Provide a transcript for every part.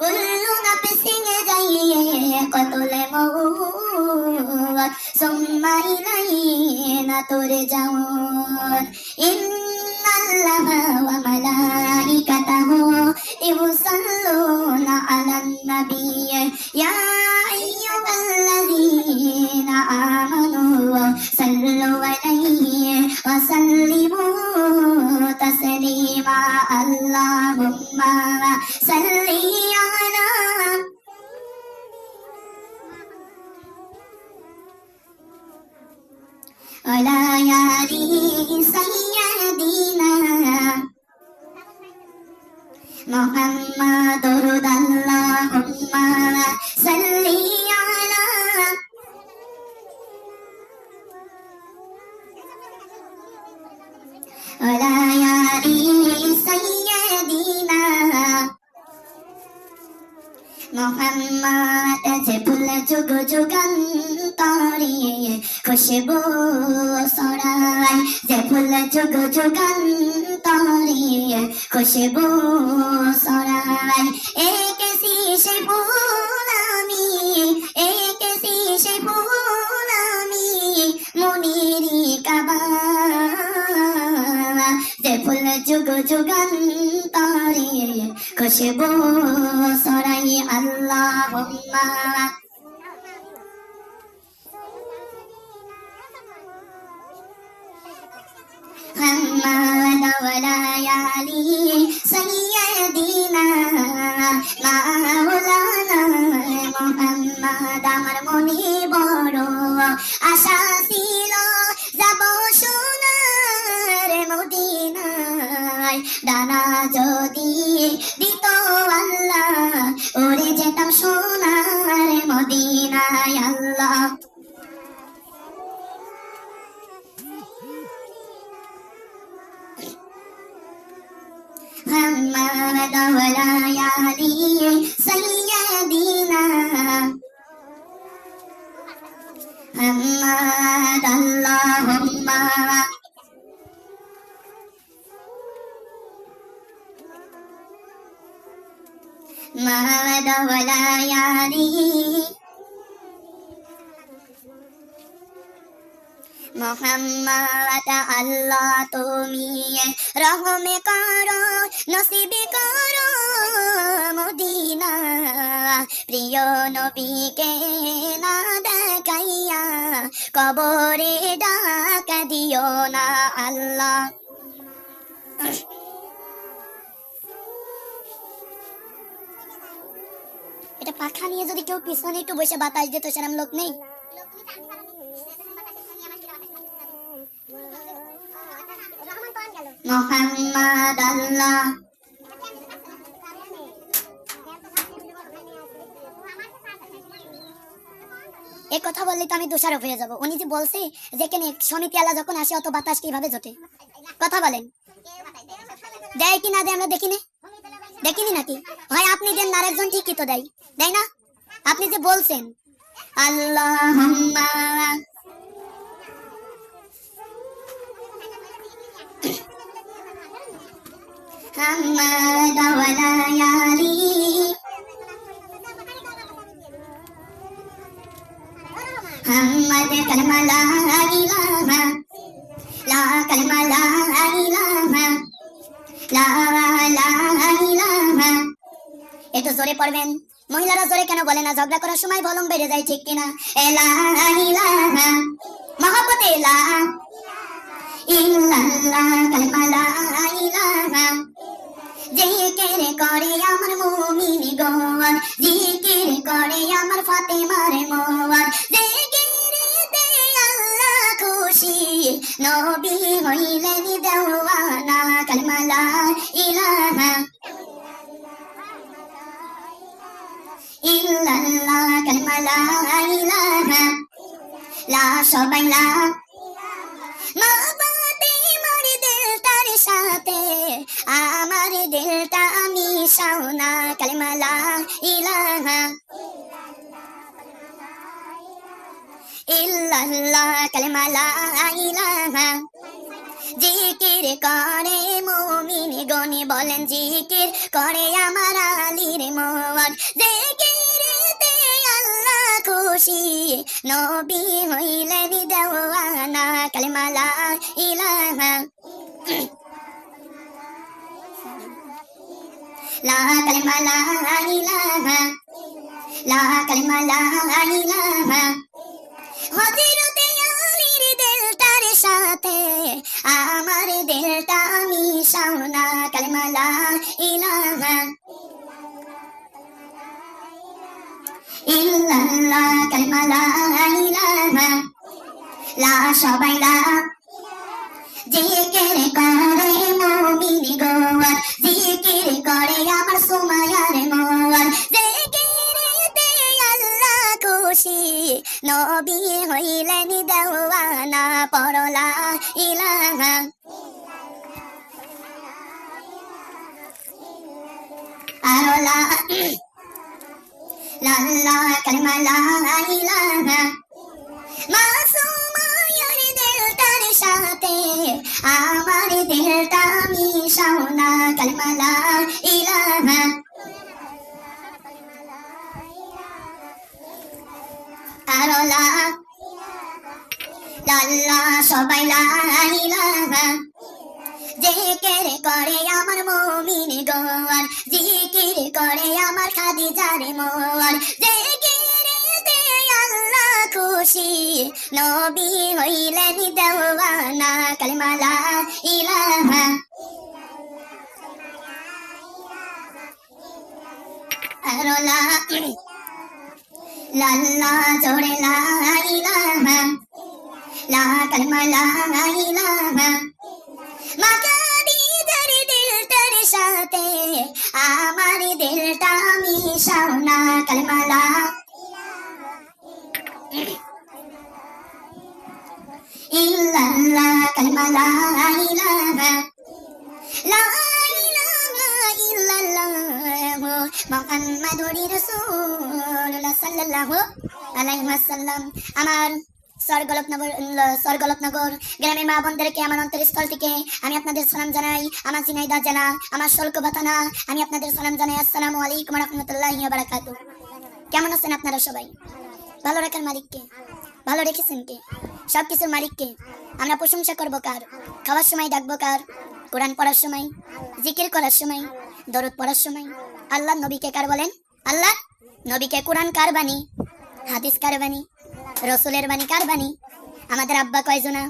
كل نفس ذائقة الموت ثم إلينا ترجعون إن الله وملائكته يصلون على النبي يا أيها الذين آمنوا صلوا عليه وسلموا تسليما اللهم صل على ولا يالي سيدنا محمد رضا اللهم صل على ولا يالي سيدنا মোহাম্মদ যে ফুল যুগ যুগান্তরে খুশবু ছড়ায় যে ফুল যুগ যুগান্তরে খুশবু ছড়ায় একেছি সে ফুল আমি একেছি সে ফুল আমি মনিরি কাবা যে ফুল যুগ যুগান্তরে খুশবু ছড়াই আল্লাহুম্মা محمد ولا يالي سيدنا مولانا محمد আমার মনে বড় আশা ছিল যাব সোনার মদিনায় ডানা যদি দিত আল্লাহ উড়ে যেতাম সোনার মদিনায় আল্লাহ محمد ولا يالي سيدنا محمد اللهم محمد ولا يالي মোহাম্মদ আল্লাহ তুমি রহমে করো নসিবে করো মদিনা প্রিয় নবীকে না দেখাইয়া কবরে ডাকা দিও না আল্লাহ এটা পাখা নিয়ে যদি কেউ পিছনে একটু বসে বাতাস দিত সেরকম লোক নেই মোহাম্মদ আল্লাহ এই কথা বললে তো আমি দোষারোপ হয়ে যাব উনি যে বলছে যেখানে সমিতি আলা যখন আসে অত বাতাস কিভাবে জোটে কথা বলেন দেয় কি না দেয় আমরা দেখিনি নাকি হয় আপনি দেন না আরেকজন ঠিকই তো দেয় দেয় না আপনি যে বলছেন আল্লাহুম্মা محمد ولا يالي محمد كلمة لا إله لا كلمة لا إله لا إله একটু জোরে পড়বেন মহিলারা জোরে কেন বলে না ঝগড়া করার সময় ভলম বেড়ে যায় ঠিক কিনা লা ইলাহা মহব্বতে লা ইল্লাল্লাহ কালিমা লা ইলাহা জিকির করে আমার মুমিনগণ জিকির করে আমার ফাতেমার মন জিকিরেতে আল্লাহ খুশি নবী হইলেন দেওয়ানা কালিমা লা ইলাহা ইল্লাল্লাহ কালিমা লা ইলাহা লা সবাই লা সাথে আমার দিলটা আমি সাউনা কালিমা লা ইলাহা ইল্লাল্লাহ কালিমা লা ইলাহা জিকির করে মুমিন গনি বলেন জিকির করে আমার আলীর মন জিকিরেতে আল্লাহ খুশি নবী হইলেন দেওয়ানা কালেমা লা ইলাহা লা কালেমা লা ইলাহা লা কালেমা লা ইলাহা হযরতে আলীর দিলটার সাথে আমার দিলটা মিশাও না কালেমা লা ইলাহা ইল্লাল্লাহ কালেমা লা ইলাহা লা সবাই লা জিকির করে মুমিন গোয়ার জিকির করে আমার সুমায়ার মোয়ার জিকিরেতে আল্লাহ খুশি নবী হইলেন দেওয়ানা পড়লা ইলাহা আরলা লাল্লা কালেমা লা ইলাহা মাসুমায়ার দিলটার সাথে আমার দিলটা মিশাও না কালেমা লা ইলাহা আরলা লাল্লা সবাই লা ইলাহা জিকির করে আমার মুমিন গোয়ার জিকির করে আমার খাদিজার মোয়ার জিকিরেতে আল্লাহ খুশি নবী হইলেন দেওয়ানা কালেমা লা ইলাহা আরলা লাল্লা জোরে লা ইলাহা লা কালেমা লা ইলাহা মাকাদিজার দিলটার সাথে আমার দিলটা মিশাও না কালেমা লা ইল্লাল্লাহ কালেমা লা ইলাহা লা ইলাহা ইল্লাল্লাহ মুহাম্মাদুর রাসূলুল্লাহ সাল্লাল্লাহু আলাইহি ওয়াসাল্লাম আমার স্বর্গলোকনগর গ্রামের মা বোনদেরকে আমার অন্তরস্থল থেকে আমি আপনাদের সালাম জানাই। আমার ঝিনাইদহ জেলা আমার শল্কবা থানা আমি আপনাদের সালাম জানাই। আসসালামু আলাইকুম রাহমাতুল্লাহি ওয়া বারাকাতুহু। কেমন আছেন আপনারা সবাই? ভালো রাখার মালিককে, ভালো রেখেছেন কে? সবকিছুর মালিককে। আমরা প্রশংসা করবো কার? খাওয়ার সময় ডাকবো কার? কোরআন পড়ার সময়, জিকির করার সময়, দরুদ পড়ার সময় আল্লাহ নবীকে কার বলেন? আল্লাহ নবীকে। কোরআন কার বাণী? হাদিস কার বাণী? রসুলের বাণী কার বাণী? আমাদের আব্বা কয়জনা?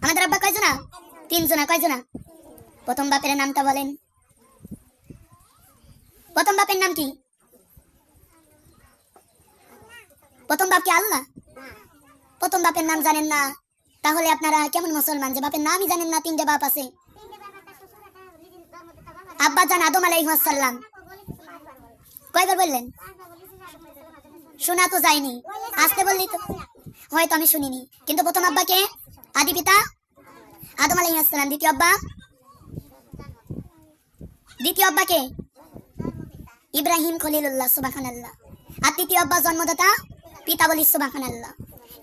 আমাদের আব্বা কয়জনা? 3 জনা। কয়জনা? প্রথম বাপের নামটা বলেন। প্রথম বাপের নাম কি? প্রথম বাপ কি আল্লাহ? প্রথম বাপের নাম জানেন না? তাহলে আপনারা কেমন মুসলমান যে বাপের নামই জানেন না? 3টে বাপ আছে। আব্বা জান আদম আলাইহিস সালাম কয়বার বললেন? শোনা তো যায়নি, আসতে বললি তো হয়তো আমি শুনিনি। কিন্তু প্রথম আব্বাকে? আদি পিতা আদম আলাইহিস সালাম। দ্বিতীয় আব্বাকে? ইব্রাহিম খলিলুল্লাহ সুবহানাল্লাহ। আর তৃতীয় আব্বা জন্মদাতা পিতা বলি সুবহানাল্লাহ।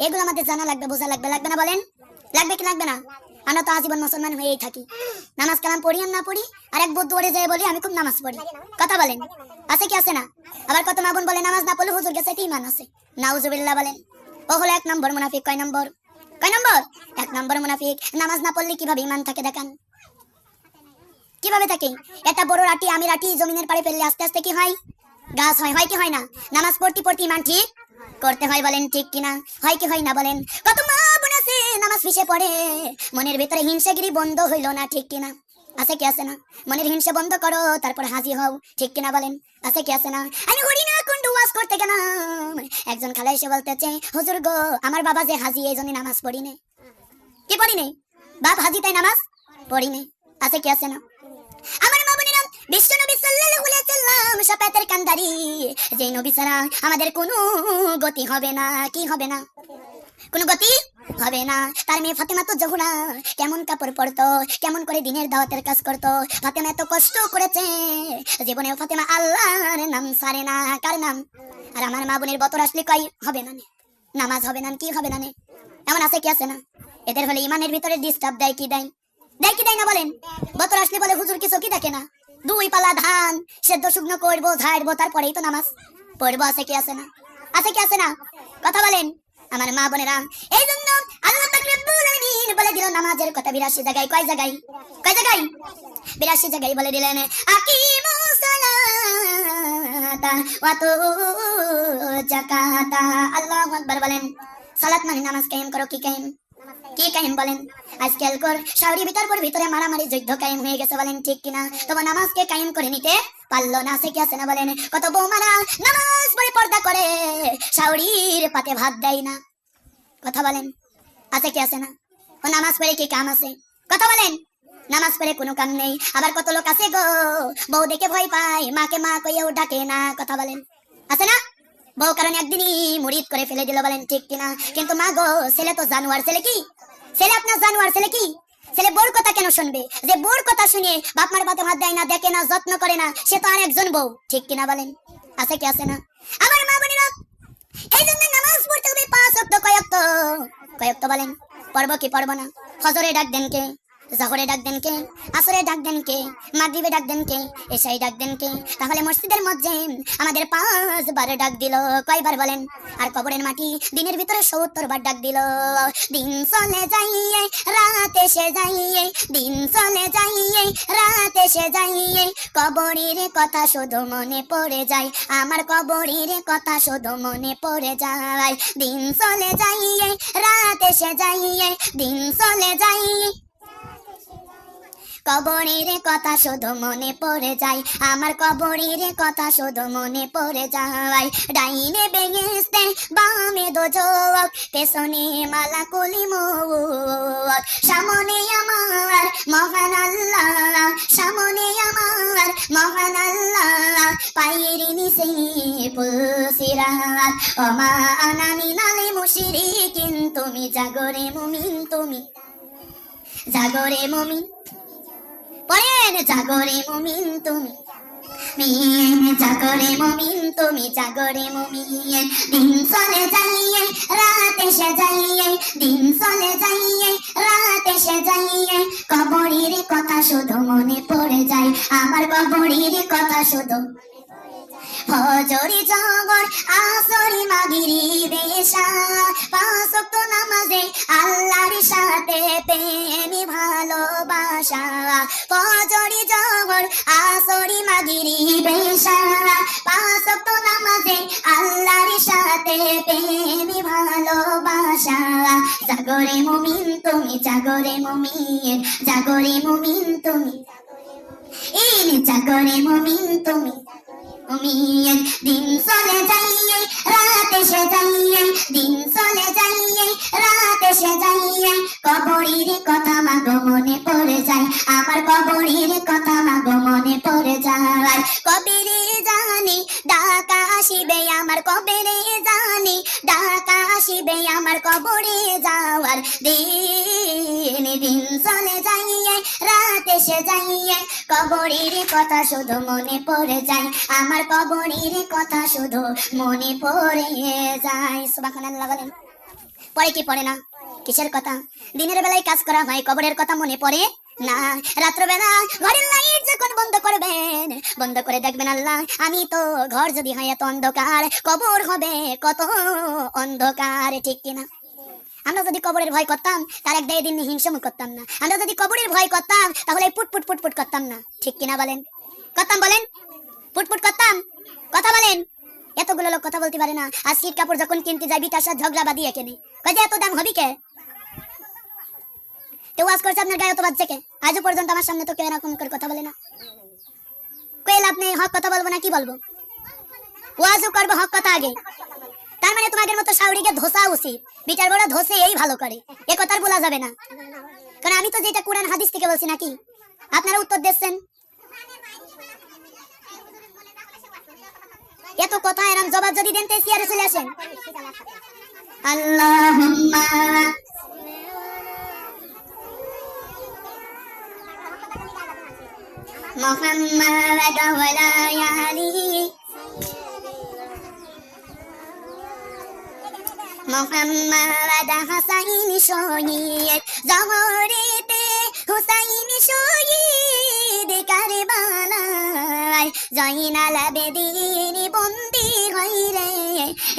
এগুলো আমাদের জানা লাগবে, বোঝা লাগবে। লাগবে না বলেন? লাগবে কি লাগবে না? আমরা তো আজীবন মুসলমান হয়েই থাকি। নামাজ কালাম পড়ি আর না পড়ি, আর এক বৌদ্ধ ওরে যায় বলি আমি খুব নামাজ পড়ি। কথা বলেন, আছে কি আছে না? আবার কত মা বোন বলে নামাজ না পড়লে হুজুর গেছে ইমান আছে। নাউজুবিল্লাহ বলেন। ও হলো 1 নম্বর মুনাফিক। কয় নম্বর? 1 নম্বর মুনাফিক। নামাজ না পড়লে কিভাবে ইমান থাকে দেখান? কিভাবে থাকে? এটা বড় রাটি আমি রাটি জমিনের পাড়ে ফেললে আস্তে আস্তে কি হয়? গাছ হয়। হয় কি হয় না? নামাজ পড়তে পড়তে ইমান ঠিক করতে হয়। বলেন ঠিক কিনা? হয় কি হয় না বলেন? কত মা বোন আছে নামাজ পিছে পড়ে, মনের ভিতরে হিংসাগিরি বন্ধ হইল না। ঠিক কিনা? আছে কি আছে না? মনের হিংসা বন্ধ করো, তারপর হাজি হও। ঠিক কিনা বলেন? আছে কি আছে না? আমি হরি না কোন ওয়াজ করতে গেলাম, একজন খালা এসে বলতেছে হুজুর গো আমার বাবা যে হাজি এই জন্য নামাজ পড়ি নে। কি পড়ি নে? বাপ হাজি তাই নামাজ পড়ি নে। আছে কি আছে না? আমার মা বোনেরা বিশ্ব নবী সাল্লাল্লাহু আলাইহি ওয়াসাল্লাম শাফাতের কান্দারি, যে নবী ছাড়া আমাদের কোনো গতি হবে না। কি হবে না? কোনো গতি হবে না। তার মেয়ে ফাতেমা তো জোহরা কেমন কাপড় পরতো, কেমন করে দিনের দাওয়াতের কাজ করতো। ফাতেমা এত কষ্ট করেছে, জীবনেও ফাতেমা আল্লাহর নাম ছাড়ে না। কার নাম? আর আমার মা বোনের বতর আসলে কই হবে না, নামাজ হবে না। কি হবে না? এমন আছে কি আছে না? এদের হলে ইমানের ভিতরে ডিস্টার্ব দেয় কি দেয়, দেয় কি দেয় না বলেন? বতর আসলে বলে হুজুর কিছু কি দেখে না, 2 পালা ধান সেদ্ধ শুকনো করবো ঝাড়বো তারপরেই তো নামাজ পড়বো। আছে কি আছে না? আছে কি আছে না? কথা বলেন আমার মা বোনেরা। এই জন্য আল্লাহ পাক রব্বুল আলামিন বলে দিল নামাজের কথা 82 জায়গায়। কয় জায়গায়? কয় জায়গায়? 82 জায়গায় বলে দিলেন আকিমুস সালাতা ওয়া আতু যাকাতা। আল্লাহু আকবার বলেন। সালাত মানে নামাজ কায়েম করো। কি কায়েম? কি কায়েম বলেন? আজকাল কর শাওরি ভিতরে মারামারি যুদ্ধ কায়েম হয়ে গেছে বলেন ঠিক কিনা? তবে নামাজকে কায়েম করে নিতে পারলো না। আছে কি আছে না বলেন? কত বৌমারা নামাজ পড়ে পর্দা করে শাওরির পাতে ভাত দেয় না। কথা বলেন আছে কি আছে না? ও নামাজ পড়ে কি কাম আছে? কথা বলেন নামাজ পড়ে কোনো কাম নেই। আবার কত লোক আছে গো বউ দেখে ভয় পায়, মাকে মা কইয়াও ডাকে না। কথা বলেন আছে না? বউ কারণ একদিনই মুরিদ করে ফেলে দিল বলেন ঠিক কিনা? কিন্তু মা গো ছেলে তো জানোয়ার। ছেলে কি? ছেলে আপনার জানোয়ার। ছেলে কি? ছেলে বোর কথা কেন শুনবে? যে বোর কথা শুনে বাপ মার পাতে ভাত দেয় না, দেখে না, যত্ন করে না, সে তো আর একজন বউ। ঠিক কিনা বলেন? আছে কি আছে না? আমার মা বোনেরা এই জন্য নামাজ পড়তে হবে 5 ওয়াক্ত। কয় ওয়াক্ত? কয় ওয়াক্ত বলেন? পড়বো কি পড়বো না? ফজরে ডাক দেন কে? জহরে ডাক দেন কে? আসরে ডাক দেন কে? মাগরিবে ডাক দেন কে? এশাই ডাক দেন কে? তাহলে মসজিদের মধ্যে আমাদের 5 বার ডাক দিল। কয়বার বলেন? আর কবরের মাটি দিনের ভিতরে 70 বার ডাক দিল। দিন চলে যাইয়ে রাত এসে যাইয়ে, দিন চলে যাইয়ে রাত এসে যাইয়ে, কবরের কথা শুধু মনে পড়ে যায়, আমার কবরের কথা শুধু মনে পড়ে যায়। দিন চলে যাইয়ে রাত এসে যাইয়ে, দিন চলে যাইয়ে, কবরের কথা শুধু মনে পড়ে যায়, আমার কবরের কথা শুধু মনে পড়ে যায়। ডাইনে বেহেশতে বামে দোজখ, পেছনে মালাকুল মউত, সামনে আমার মহান আল্লাহ, সামনে আমার মহান আল্লাহ, পায়ের নিচে পুলসিরাত, ওমা আনা মিনাল মুশরিকিন। তুমি জাগরে মুমিন, তুমি জাগরে মুমিন, পড়েন জাগরে মুমিন তুমি, জাগরে মুমিন তুমি, জাগরে মুমিন। দিন চলে যাইয়ে রাত এসে যাইয়ে, দিন চলে যাইয়ে রাত এসে যাইয়ে, কবরের কথা শুধু মনে পড়ে যায়, আমার কবরের কথা শুধু। ফজরে জহর আসরি মাগরিবে এশা, 5 ওয়াক্ত নামাজে আল্লাহর সাথে প্রেমী ভালোবাসা। ফজরে জহর আসরি মাগরিবে এশা, 5 ওয়াক্ত নামাজে আল্লাহর সাথে প্রেমী ভালোবাসা। জাগরে মুমিন তুমি, জাগরে মুমিন, জাগরে মুমিন তুমি, এই জাগরে মুমিন তুমি, মুমিন। দিন চলে যাইয়ে রাত এসে যাইয়ে, দিন চলে যাইয়ে রাত এসে যাইয়ে, কবরের কথা মাগো মনে পড়ে যায়, আমার কবরের কথা মাগো মনে পড়ে যায়। কবরে জানি ডাকা আসিবে আমার, কবরে জানি ডাকা আসিবে আমার, কবরে যাওয়ার দিন। দিন চলে যাইয়ে রাত এসে যাইয়ে, কবরের কথা শুধু মনে পড়ে যায়, আমার কবরের কথা শুধু মনে পড়ে যায়। সুবহানাল্লাহ বলেন। পড়ে কি পড়ে না? কিসের কথা? দিনের বেলায় কাজ করা হয়, কবরের কথা মনে পড়ে না। রাত্রবেলা ঘরের লাইট যখন বন্ধ করবেন, বন্ধ করে দেখবেন আল্লাহ আমি তো ঘর যদি হয় এত অন্ধকার, কবর হবে কত অন্ধকার। ঠিক কিনা? আমরা যদি কবরের ভয় করতাম তার এক দিন হিংসা করতাম না। আমরা যদি কবরের ভয় করতাম তাহলে পুটপুট পুটপুট করতাম না। ঠিক কিনা বলেন? করতাম বলেন? পুটপুট করতাম? কথা বলেন। এতগুলো লোক কথা বলতে পারে না। আর শীত কাপড় যখন কিনতে যাই বিটার সাথে ঝগড়া বাঁধিয়ে কেনে, কয় যে এত দাম হবি কে? তো ওয়াজ করছে আপনার গায়ে অত বাজছে কে? আজও পর্যন্ত আমার সামনে তো কেউ এরকম করে কথা বলে না। কইল আপনি হক কথা বলবো না কি বলবো? ওয়াজও করবো হক কথা আগে। তার মানে তোমাদের মতো শাওরিকে ধোসা উচিত, বিটার বড় ধোসে এই ভালো করে, এ কথা আর বলা যাবে না। কারণ আমি তো যেটা কোরআন হাদিস থেকে বলছি নাকি, আপনারা উত্তর দিচ্ছেন। এত কথা এরম জবাব যদি দেন তাই সিয়ারে চলে আসেন। আল্লাহুম্মা মুহাম্মাদ ওয়া লা আলি মোহাম্মদ হাসাইন শহীদ জহরেতে হুসাইন শহীদ কারবালায় জয়নাল আবেদীন বন্দী হইরে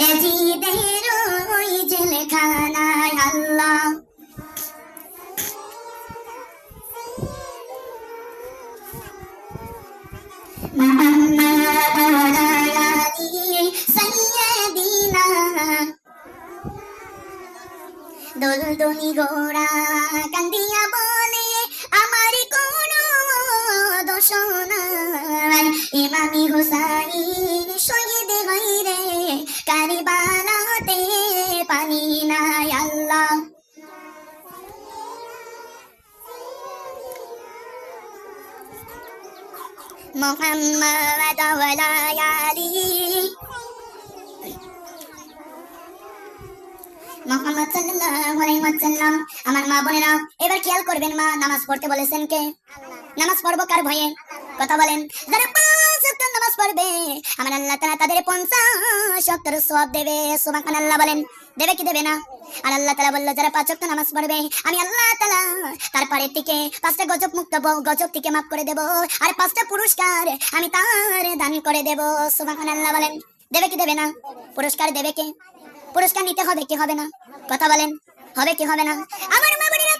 এজিদের ওই জেলখানায় আল্লাহ মোহাম্মদ আলী সাইয়্যিদিনা দোলদনি ঘোড়া কান্দিয়া বলে আমার কোনো দোষ নাই ইমামি হুসাইন শহীদ হইরে কারবালাতে পানি নাই আল্লাহ মোহাম্মদ আলী মোহাম্মদ সাল্লাল্লাহু আলাইহি ওয়াসাল্লাম আমার মা বোনেরা এবার খেয়াল করবেন মা নামাজ পড়তে বলেছেন কে নামাজ পড়বো কার ভয়ে কথা বলেন যারা 5 ওয়াক্ত নামাজ পড়বে আমার আল্লাহ তাআলা তাদের 50 ওয়াক্তের সওয়াব দেবে সুবহানাল্লাহ বলেন দেবে কি দেবে না আর আল্লাহ তাআলা বলল যারা 5 ওয়াক্ত নামাজ পড়বে আমি আল্লাহ তাআলা তারপরে থেকে 5টা গজব মুক্ত গজব থেকে maaf করে দেব আর 5টা পুরস্কার আমি তার দান করে দেব সুবহানাল্লাহ বলেন দেবে কি দেবে না পুরস্কার দেবে কে পুরস্কার নিতে হবে কি হবে না কথা বলেন হবে কি হবে না আমার মা বোনেরা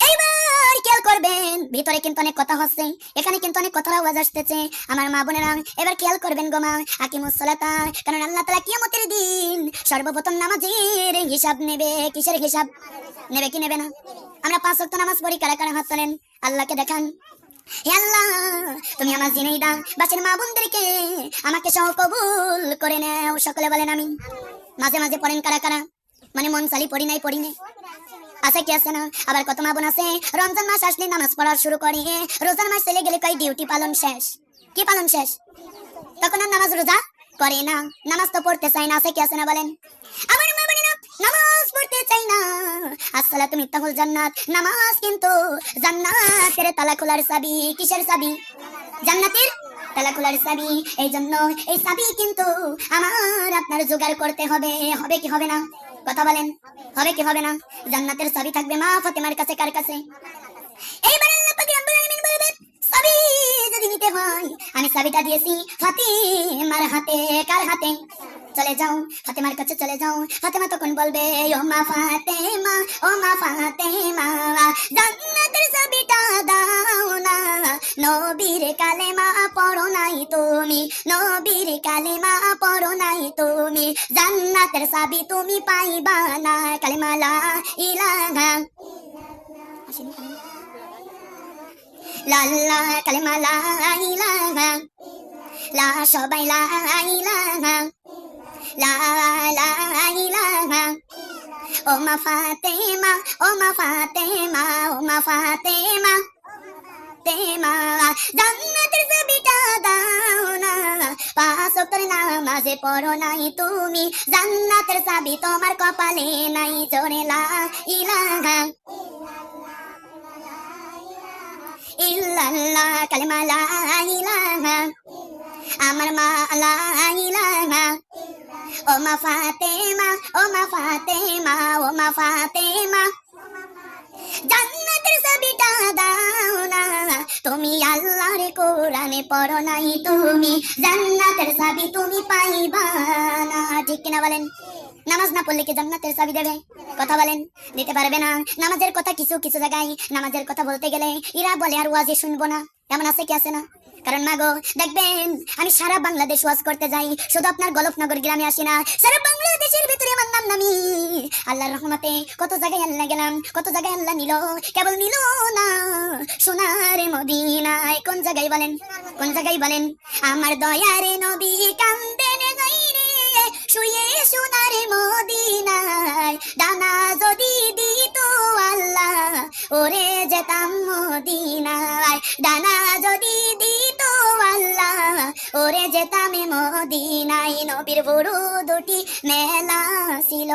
এইবার খেয়াল করবেন ভিতরে কিন্তু অনেক কথা হচ্ছে এখানে কিন্তু অনেক কথার আওয়াজ আসতেছে আমার মা বোনেরা এবার খেয়াল করবেন গো মা আকিমুস সালাতা কারণ আল্লাহ তাআলা কিয়ামতের দিন সর্বপ্রথম নামাজের হিসাব নেবে কিসের হিসাব নেবে কি নেবে না আমরা 5 ওয়াক্ত নামাজ পড়ি কারা কারা হাত তোলেন আল্লাহকে দেখান হে আল্লাহ তুমি আমার জিনেইদা বাসের মা বোনদেরকে আমাকে সহ কবুল করে নাও সকলে বলেন আমিন মাঝে মাঝে পড়েন কারা কারা মানে মন চালি পড়ি নাই আছে কি আছে না আবার কত মা বোন আছে রমজান মাস আসলে নামাজ পড়া শুরু করে রোজার মাস চলে গেলে কই ডিউটি পালন শেষ কি পালন শেষ তখন আর নামাজ রোজা করে না নামাজ তো পড়তে চাই না আছে কি আছে না বলেন আমার মা বোনেরা নামাজ পড়তে চাই না আসসালাতু মিফতাহুল জান্নাত নামাজ কিন্তু জান্নাতের তালা খোলার চাবি কিসের চাবি জান্নাতের তালা খোলার চাবি এই জন্য এই চাবি কিন্তু আমার আপনার জোগাড় করতে হবে হবে কি হবে না কথা বলেন হবে কি হবে না জান্নাতের চাবি থাকবে মা ফাতেমার কাছে কার কাছে এইবার আল্লাহ পাক রব্বুল আলামিন বলবেন চাবি যদি নিতে হয় আমি চাবিটা দিয়েছি ফাতেমার হাতে কার হাতে চলে যাও ফাতেমার কাছে চলে যাও ফাতেমা তখন বলবে ও মা ফাতেমা জান্নাতের চাবিটা দাও না নবীর কালেমা পড়ো নাই তুমি নবীর কালেমা পড়ো নাই তুমি জান্নাতের চাবি তুমি পাইবা না কালেমা লা ইলাহা লাল্লাহ কালেমা লা ইলাহা লা সবাই লা ইলাহা লা লা ইলাহা ও মা ফাতেমা ও মা ফাতেমা ও মা ফাতেমা তেমা জান্নাতের চাবিটা দাও না 5 ওয়াক্তের নামাজে পড়ো নাই তুমি জান্নাতের চাবি তোমার কপালে নাই জোরে লা ইলাহা ইল্লাল্লাহ কালেমা লা ইলাহা আমার মা লা ইলাহা ও মা ফাতেমা ও মা ফাতেমা ও মা ফাতেমা জান্নাতের চাবিটা দাও না তুমি আল্লাহর কোরআনে পড়ো নাই তুমি জান্নাতের চাবি তুমি পাইবা না ঠিক কিনা বলেন নামাজ না পড়লে কি জান্নাতের চাবি দেবে কথা বলেন দিতে পারবে না নামাজের কথা কিছু কিছু জায়গায় নামাজের কথা বলতে গেলে এরা বলে আর ওয়াজে শুনবো না এমন আছে কি আছে না কারণ মাগো দেখবেন আমি সারা বাংলাদেশ ওয়াজ করতে যাই শুধু আপনার গলফনগর গ্রামে আসি না সারা বাংলাদেশের ভিতরে আমার নাম নামি আল্লাহর রহমতে কত জায়গায় আল্লাহ গেলাম কত জায়গায় আল্লাহ নিল কেবল নিল না সোনার মদিনায় কোন জায়গায় বলেন আমার দয়ারে নবী কান্দেন গাইরে শুয়ে সোনার মদিনায় ডানা যদি দিত আল্লাহ ওরে যেতাম মদিনায় ডানা যদি দিত আল্লাহ ওরে যেতাম মদিনায় নবীর বড় দুটি মেলা ছিল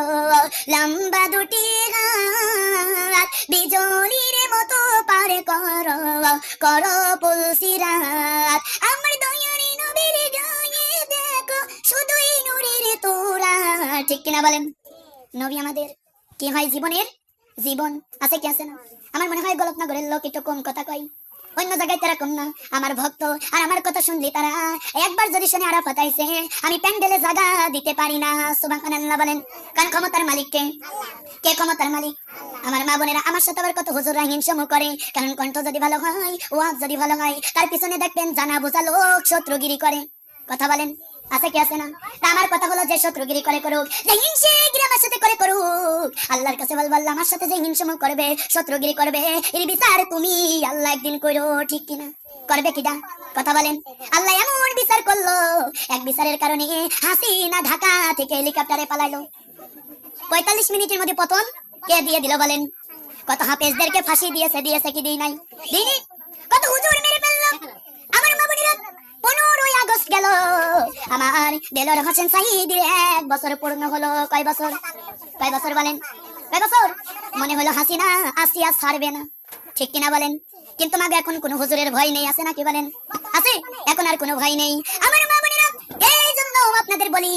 লম্বা দুটি হাত বিজলির মতো পার করো পুলসিরাত আমার দয়ারে নবীর গায়ে দেখো শুধুই নূরের তোরা ঠিক কিনা বলেন নবী আমাদের কি হয় জীবনের জীবন। আছে কি আছে না? আমার মনে হয় গলতনগরের লোক একটু কম কথা কয়, অন্য জায়গায় তারা কম না। আমার ভক্ত আর আমার কথা শুনলি তারা একবার যদি শুনে আরাফাত আইছে, আমি প্যান্ডেলে জায়গা দিতে পারি না। সুবহানাল্লাহ বলেন। কারণ ক্ষমতার মালিক কে? কে ক্ষমতার মালিক? আমার মা বোনেরা, আমার সাথে আবার কত হুজুররা হিংসমু করে, কারণ কণ্ঠ যদি ভালো হয়, ওয়াজ যদি ভালো হয়, তার পিছনে দেখবেন জানা বোঝা লোক শত্রুগিরি করে। কথা বলেন, আছে কি আছে না? তা আমার কথা হলো, যে শত্রুগিরি করে করুক, যে হিংসেগিরি আমার সাথে করে করুক, আল্লাহর কাছে বলবো আল্লাহ আমার সাথে যে হিংসমু করবে, শত্রুগিরি করবে, এর বিচার তুমি আল্লাহ একদিন করো, ঠিক কিনা? করবে কিনা? কথা বলেন। আল্লাহ এমন বিচার করলো, এক বিচারের কারণে হাসিনা ঢাকা থেকে হেলিকপ্টারে পালাইলো। 45 মিনিটের মধ্যে পতন কে দিয়ে দিল বলেন? কত হাফেজদেরকে ফাঁসি দিয়েছে, দিয়েছে কি দিই নাই? দিনি। কত হুজুর মেরে ফেললো। আমার মা বোনেরা, 15ই আগস্ট গেল, আমার দেলোয়ার হোসেন সাঈদীর 1 বছর পূর্ণ হলো। কয় বছর? কয় বছর বলেন? কয় বছর? মনে হলো হাসিনা আসিয়া ছাড়বে না, ঠিক কিনা বলেন? কিন্তু মাগে এখন কোনো হুজুরের ভয় নেই, আছে নাকি বলেন? আছে? এখন আর কোনো ভয় নেই। আমার মা বোনেরা, এই জন্য আপনাদের বলি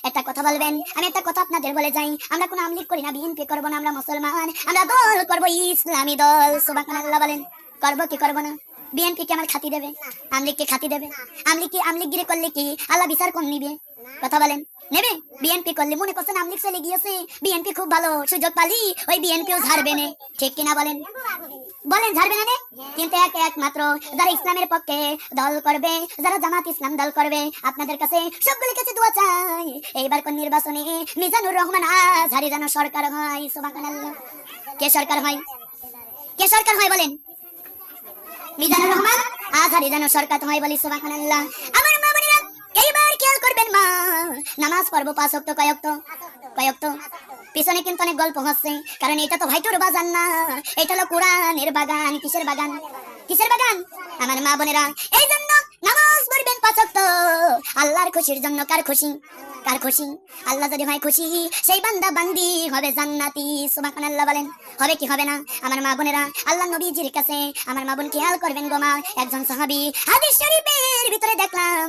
একটা কথা বলবেন, আমি একটা কথা আপনাদের বলে যাই, আমরা কোনো আমলিক করি না, বিএনপি করবো না, আমরা মুসলমান, আমরা দল করবো ইসলামী দল। সুবহানাল্লাহ বলেন। করবো কি করবো না? বিএনপি কি আমার খাতি দেবে? আমলিক কি খাতি দেবে? আমলিকগিরি করলে কি আল্লাহ বিচার কম নিবে? কথা বলেন, নেবে? বিএনপি করলে মনে করছেন আমলিক চলে গিয়েছে, বিএনপি খুব ভালো, সুযোগ পালি ওই বিএনপিও ঝাড়বে না, ঠিক কিনা বলেন? বলেন ঝাড়বে না? কিন্তু একমাত্র যারা ইসলামের পক্ষে দল করবে, যারা জামাত ইসলাম দল করবে, আপনাদের কাছে সবগুলোর কাছে দোয়া চাই, এইবার কোন নির্বাচনে মিজানুর রহমান আজহারি যেন সরকার হয়। সুবহানাল্লাহ। কে সরকার হয়? কে সরকার হয় বলেন? মিজানুর রহমান আজহারি যেন সরকার হয়, বলি সুবহানাল্লাহ। আমার মা বোনেরা, এইবার খেয়াল করবেন, মা নামাজ পড়বো 5 ওয়াক্ত। কয় ওয়াক্ত? কয় ওয়াক্ত? পিছনে কিন্তু অনেক গল্প হচ্ছে, কারণ এটা তো ভাইটোর বাজান না, এটা হলো কোরআনের বাগান। কিসের বাগান? কিসের বাগান? আমার মা বোনেরা, এই জন্য নামাজ পড়বেন 5 ওয়াক্ত, আল্লাহর খুশির জন্য। কার খুশি? কার খুশি? আল্লাহ যদি হয় খুশি, সেই বান্দা বান্দি হবে জান্নাতি। সুবহানাল্লাহ বলেন। হবে কি হবে না? আমার মা বোনেরা, আল্লাহ নবীজির কাছে আমার মা বোন খেয়াল করবেন গো মা, একজন সাহাবী, হাদিস শরীফের ভিতরে দেখলাম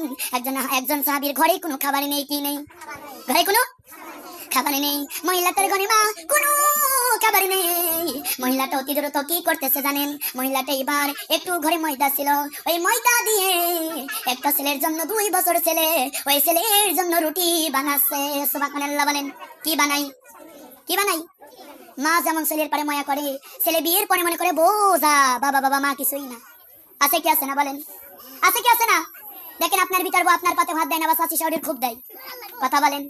একজন সাহাবীর ঘরে কোনো খাবার নেই। কি নেই? ঘরে কোনো খাবার নেই। মহিলাটার ঘরে মা কোনো খাবার নেই। মহিলাটা অতি দ্রুত কি করতেছে জানেন? মহিলাটা এবার একটু ঘরে ময়দা ছিল, ওই ময়দা দিয়ে একটা ছেলের জন্য, 2 বছর ছেলে, ওই ছেলের জন্য রুটি বানাচ্ছে। সুবহানাল্লাহ বলেন। কি বানাই? কি বানাই? মা যেমন ছেলের পরে মায়া করে, ছেলে বিয়ের পরে মনে করে বোঝা, বাবা বাবা মা কিছুই না। আছে কি আছে না বলেন? আছে কি আছে না? দেখেন আপনার বিচারবো, আপনার পাতে ভাত দেয় না, বা চাচি শাশুড়ির খুব দেয়। কথা বলেন,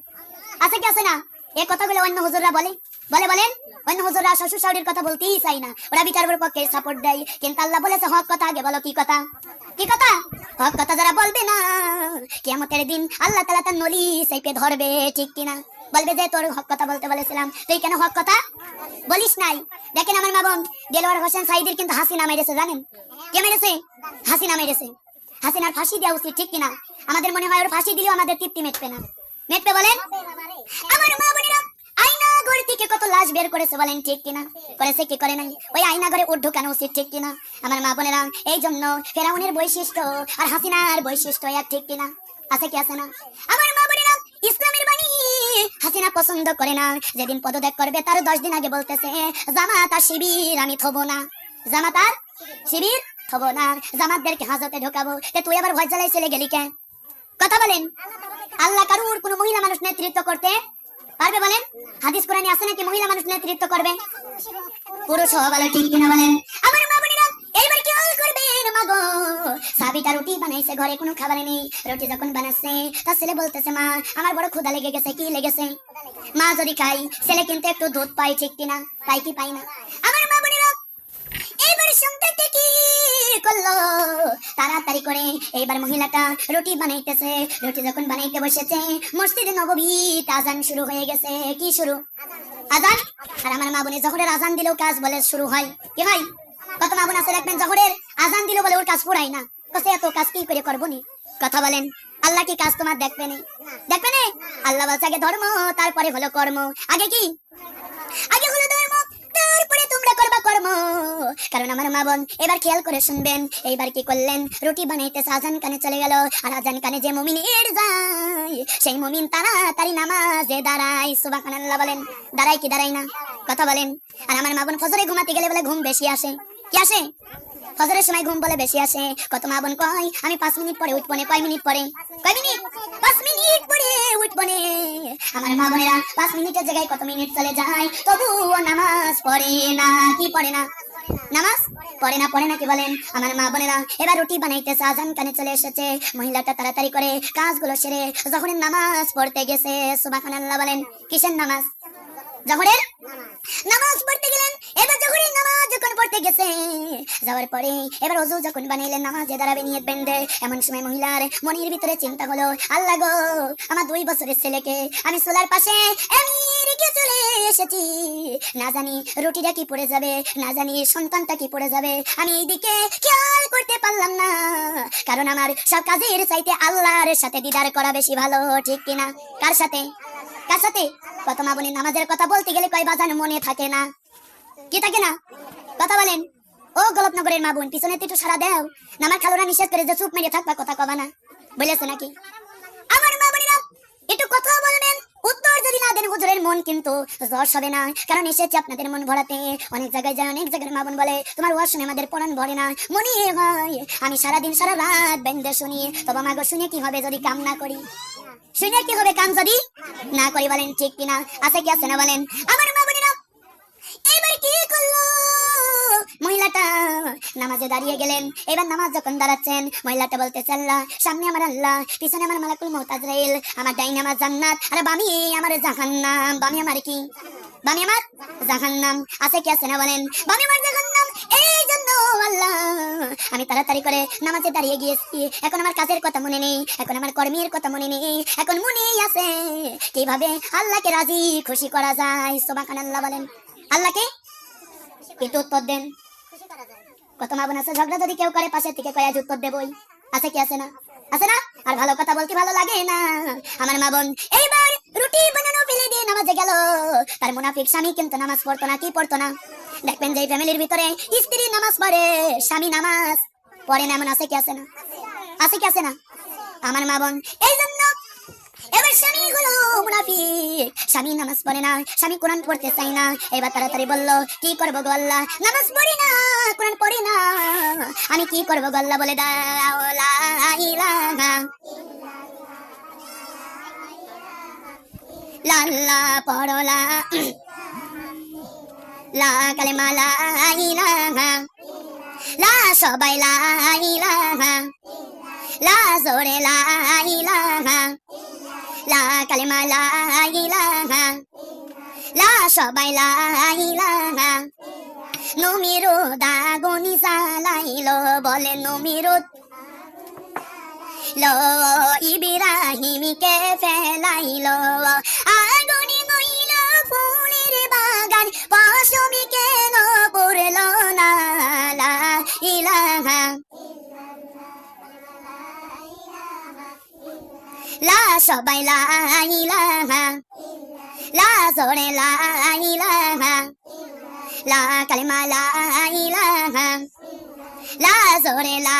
আছে কি আছে না? এই কথাগুলো অন্য হুজুররা বলে, বলেন অন্য হুজুররা শ্বশুর শাশুড়ির কথা বলতেই চাই না, ওরা বিচারের পক্ষে সাপোর্ট দেয়। কিন্তু আল্লাহ বলেছে হক কথা আগে বলো। কি কথা? কি কথা? হক কথা যারা বলবে না, কিয়ামতের দিন আল্লাহ তাআলা তার নলি চাইপে ধরবে, ঠিক কিনা? বলবে যে তোর হক কথা বলতে বলেছিলাম, তুই কেন হক কথা বলিস নাই? দেখেন আমার মা বোন, দেলোয়ার হোসেন সাঈদীর কিন্তু হাসিনা মেরেছে, জানেন? কে মেরেছে? হাসিনা মেরেছে। হাসিনার ফাঁসি দেওয়া উচিত, ঠিক কিনা? আমাদের মনে হয় ওর ফাঁসি দিলেও আমাদের তৃপ্তি মেটবে না। মেটবে বলেন? আমার মা বোনেরা, আয়না ঘর থেকে কত লাশ বের করেছে বলেন, ঠিক কিনা? করেছে কি করে নাই? ওই আয়না ঘরে উঠ ঢোকানো উচিত, ঠিক কিনা? আমার মা বোনেরা, এই জন্য ফেরাউনের বৈশিষ্ট্য আর হাসিনার বৈশিষ্ট্য এক, ঠিক কিনা? আছে কি আছে না? আমার মা বোনেরা, ইসলামের বাণী হাসিনা পছন্দ করে না। যেদিন পদত্যাগ করবে তার 10 দিন আগে বলতেছে, জামাত আর শিবির আমি থবো না, জামাত আর শিবির থবো না, জামাতদেরকে হাজতে ঢোকাবো। তুই আবার ভয় জ্বালাই চলে গেলি কেন? কথা বলেন। আল্লাহ কারুর কোন মহিলা মানুষ নেতৃত্ব করতে পারবে বলেন? হাদিস কোরআনে আছে নাকি মহিলা মানুষ নেতৃত্ব করবে? পুরুষ হওয়া, ঠিক কিনা বলেন? আমার মা বোনেরা, এইবার কি হল করবেন মাগো? সাবিটা রুটি বানাইছে, ঘরে কোনো খাবার নেই। রুটি যখন বানাচ্ছে, তার ছেলে বলতেছে, মা আমার বড় ক্ষুধা লেগে গেছে। কি লেগেছে? মা যদি খাই, ছেলে কিন্তু একটু দুধ পাই, ঠিক কিনা? পাই কি পাই না? আমার মা বোনেরা, এইবার সন্তানটা কি করলো? তাড়াতাড়ি করে এইবার মহিলাটা রুটি বানাইতেছে। রুটি যখন বানাইতে বসেছে, মসজিদে নববীতে আজান শুরু হয়ে গেছে। কি শুরু? আজান। আর আমার মা বোনে জোহরের আজান দিলেও কাজ বলে শুরু হয়। কি ভাই? কত মা বোন আছে দেখবেন জোহরের আজান দিলেও বলে ওর কাজ পুরাই না, কত এত কাজ কি করে করবো নি? কথা বলেন। আল্লাহ কি কাজ তোমার দেখবে না? দেখবে না? আল্লাহ বলছে আগে ধর্ম, তারপরে হলো কর্ম। আগে কি? আগে হলো ধর্ম, তারপরে তোমরা করবা কর্ম। কারণ আমার মা বোন, এবার খেয়াল করে শুনবেন, এইবার কি করলেন? রুটি বানাইতে আজান কানে চলে গেল, আর আজান কানে যে মুমিনের যায়, সেই মুমিন তাড়াতাড়ি নামাজে দাঁড়ায়, সুবহানাল্লাহ বলেন। দাঁড়ায় কি দাঁড়ায় না? কথা বলেন। আর আমার মা বোন ফজরে ঘুমাতে গেলে বলে ঘুম বেশি আসে। কি আসে? ফজরের সময় ঘুম বলে বেশি আসে। কত মা বোন কয় আমি 5 মিনিট পরে উঠবো না। কয় মিনিট পরে? কয় মিনিট? 5 মিনিট পরে উঠবো না। আমার মা বোনেরা 5 মিনিটের জায়গায় কত মিনিট চলে যায়, তবুও নামাজ পড়ে না। কি পড়ে না? নামাজ পড়ে না। পড়ে না কি বলেন? আমার মা বোনেরা এবার রুটি বানাইতেছে, আজান কানে চলে এসেছে। মহিলাটা তাড়াতাড়ি করে কাজগুলো সেরে যখনের নামাজ পড়তে গেছে, সুবহানাল্লাহ বলেন। কিসের নামাজ? জোহরের নামাজ পড়তে গেলেন। এবার জোহরের নামাজ যখন পড়তে গেছে, যাওয়ার পরে এবার ওযু যখন বানাইলেন, নামাজে দাঁড়াবে নিয়ত বেঁধে, এমন সময় মহিলার মনের ভিতরে চিন্তা হলো, আল্লাহ গো, আমার 2 বছরের ছেলেকে আমি চুলার পাশে এমনি রেখে চলে এসেছি। না জানি রুটিটা কি পড়ে যাবে, না জানি সন্তানটা কি পড়ে যাবে। আমি এইদিকে খেয়াল করতে পারলাম না, কারণ আমার সব কাজের চাইতে আল্লাহর সাথে দিদার করা বেশি ভালো। ঠিক কিনা? কার সাথে? কার সাথে? কত মা বোনের নামাজের কথা বলতে গেলে কয় বাজান মনে থাকে না। কি থাকে না? কথা বলেন। ও গোলাপনগরের মা বোন, পিছনে একটু সারা দেও। আমার খালুরা নিষেধ করে যে চুপ মেরে থাকবা, কথা কবা না, বলেছে নাকি? আমার মা বোনেরা একটু কথা বলবেন। উত্তর যদি না দেন হুজুরের মন কিন্তু জশ হবে না, কারণ এসেছে আপনাদের মন ভরাতে। অনেক জায়গায় যায়, অনেক জায়গায় মা বোন বলে তোমার ওয়াজ শুনে আমাদের পরাণ ভরে না। মনে হয় আমি সারাদিন সারা রাত বেঁধে শুনি, তবে মাগো শুনে কি হবে যদি কাম না করি? শুনে কি হবে কাম যদি না করি? বলেন ঠিক কিনা? আছে কি আছে না বলেন? আমার মা বোনেরা এবার কি করলো? মহিলাটা নামাজে দাঁড়িয়ে গেলেন। এবার নামাজ যখন দাঁড়াচ্ছেন, মহিলাটা বলতেছে, আল্লাহ, সামনে আমার আল্লাহ, পিছনে আমার মালাকুল মউত আজরাইল, আমার ডাইনে আমার জান্নাত, আর বামে আমার জাহান্নাম। বামে আমার কি? বামে আমার জাহান্নাম। আছে কি আছে না বলেন? বামে আমার জাহান্নাম। এই জন্য আল্লাহ আমি তাড়াতাড়ি করে নামাজে দাঁড়িয়ে গিয়েছি। এখন আমার কাজের কথা মনে নেই, এখন আমার কর্মের কথা মনে নেই, এখন মনেই আছে কিভাবে আল্লাহকে রাজি খুশি করা যায়। সুবহানাল্লাহ বলেন। আল্লাহকে একটু উত্তর দেন। কত মা বোন আছে ঝগড়া যদি কেউ করে পাশের থেকে কয়ে উত্তর দেবই। আছে কি আছে না? আছে না? আর ভালো কথা বলতে ভালো লাগে না। আমার মা বোন এইবার রুটি বানানো ফেলে দিয়ে নামাজে গেল। তার মুনাফিক স্বামী কিন্তু নামাজ পড়তো না। কি পড়তো না? দেখবেন যে ফ্যামিলির ভিতরে স্ত্রী নামাজ পড়ে, স্বামী নামাজ পড়ে না, এমন আছে কি আছে না? আছে কি আছে না? আমার মা বোন এই জন্য এবার স্বামী হলো মুনাফিক, স্বামী নামাজ পড়ে না, স্বামী কোরআন পড়তে চাই না। এবার তাড়াতাড়ি বললো, কি করবো গো আল্লাহ, নামাজ পড়ি না, কোরআন পড়ি না, আমি কি করবো গো আল্লাহ? বলে দাও লা ইলাহা লাল্লা পড়ো লা কালেমা লা ইলাহা, লা সবাই লা ইলাহা, লা জোরে লা ইলাহা, লা কালেমা লা ইলাহা, লা সবাই লা ইলাহা। নমিরুদ আগুনি জ্বালাইলো, বলে নমিরুদ লো ইব্রাহিমকে ফেলাইলো, আগুনি গইল ফুলের বাগান, পশমি কেন পড়লো না লা ইলাহা, লা সবাই লা ইলাহা, লা জোরে লা ইলাহা, লা কালেমা লা ইলাহা, লা জোরে লা।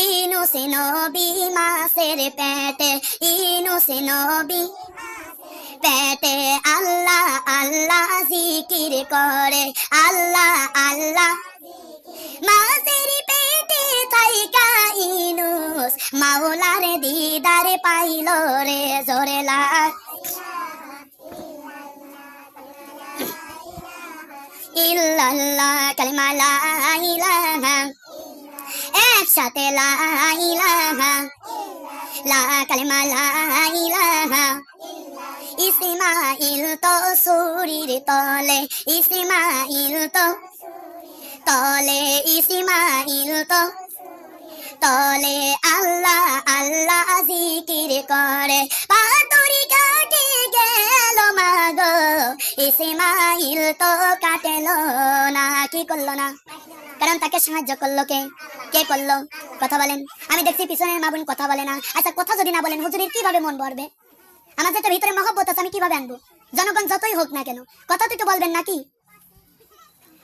ইনুসে নবী মাসের পেটে, ইনুসে নবী পেটে আল্লাহ আল্লাহ জিকির করে, আল্লাহ আল্লাহ। মাসের পেটে থাইকা ইনুস মাওলার দিদার পাইল রে, জোরে লা ইল্লাল্লাহ, কালেমা লা ইলাহা, একসাথে লা ইলাহা, লা কালেমা লা ইলাহা। ইসমাইল তো সুরির তলে, ইসমাইল তো তলে, ইসমাইল তো তলে আল্লাহ আল্লাহ জিকির করে, পাতুরি কাটে গেল মাগো, ইসমাইল তো কাটেলো না। কি করলো না? কারণ তাকে সাহায্য করলো কে? কে করলো? কথা বলেন। আমি দেখছি পিছনের মা বোন কথা বলে না। আচ্ছা, কথা যদি না বলেন হুজুরের কিভাবে মন ভরবে? আমার যেটা ভিতরে মহব্বত আছে আমি কিভাবে আনবো? জনগণ যতই হোক না কেন, কথা তো একটু বলবেন নাকি?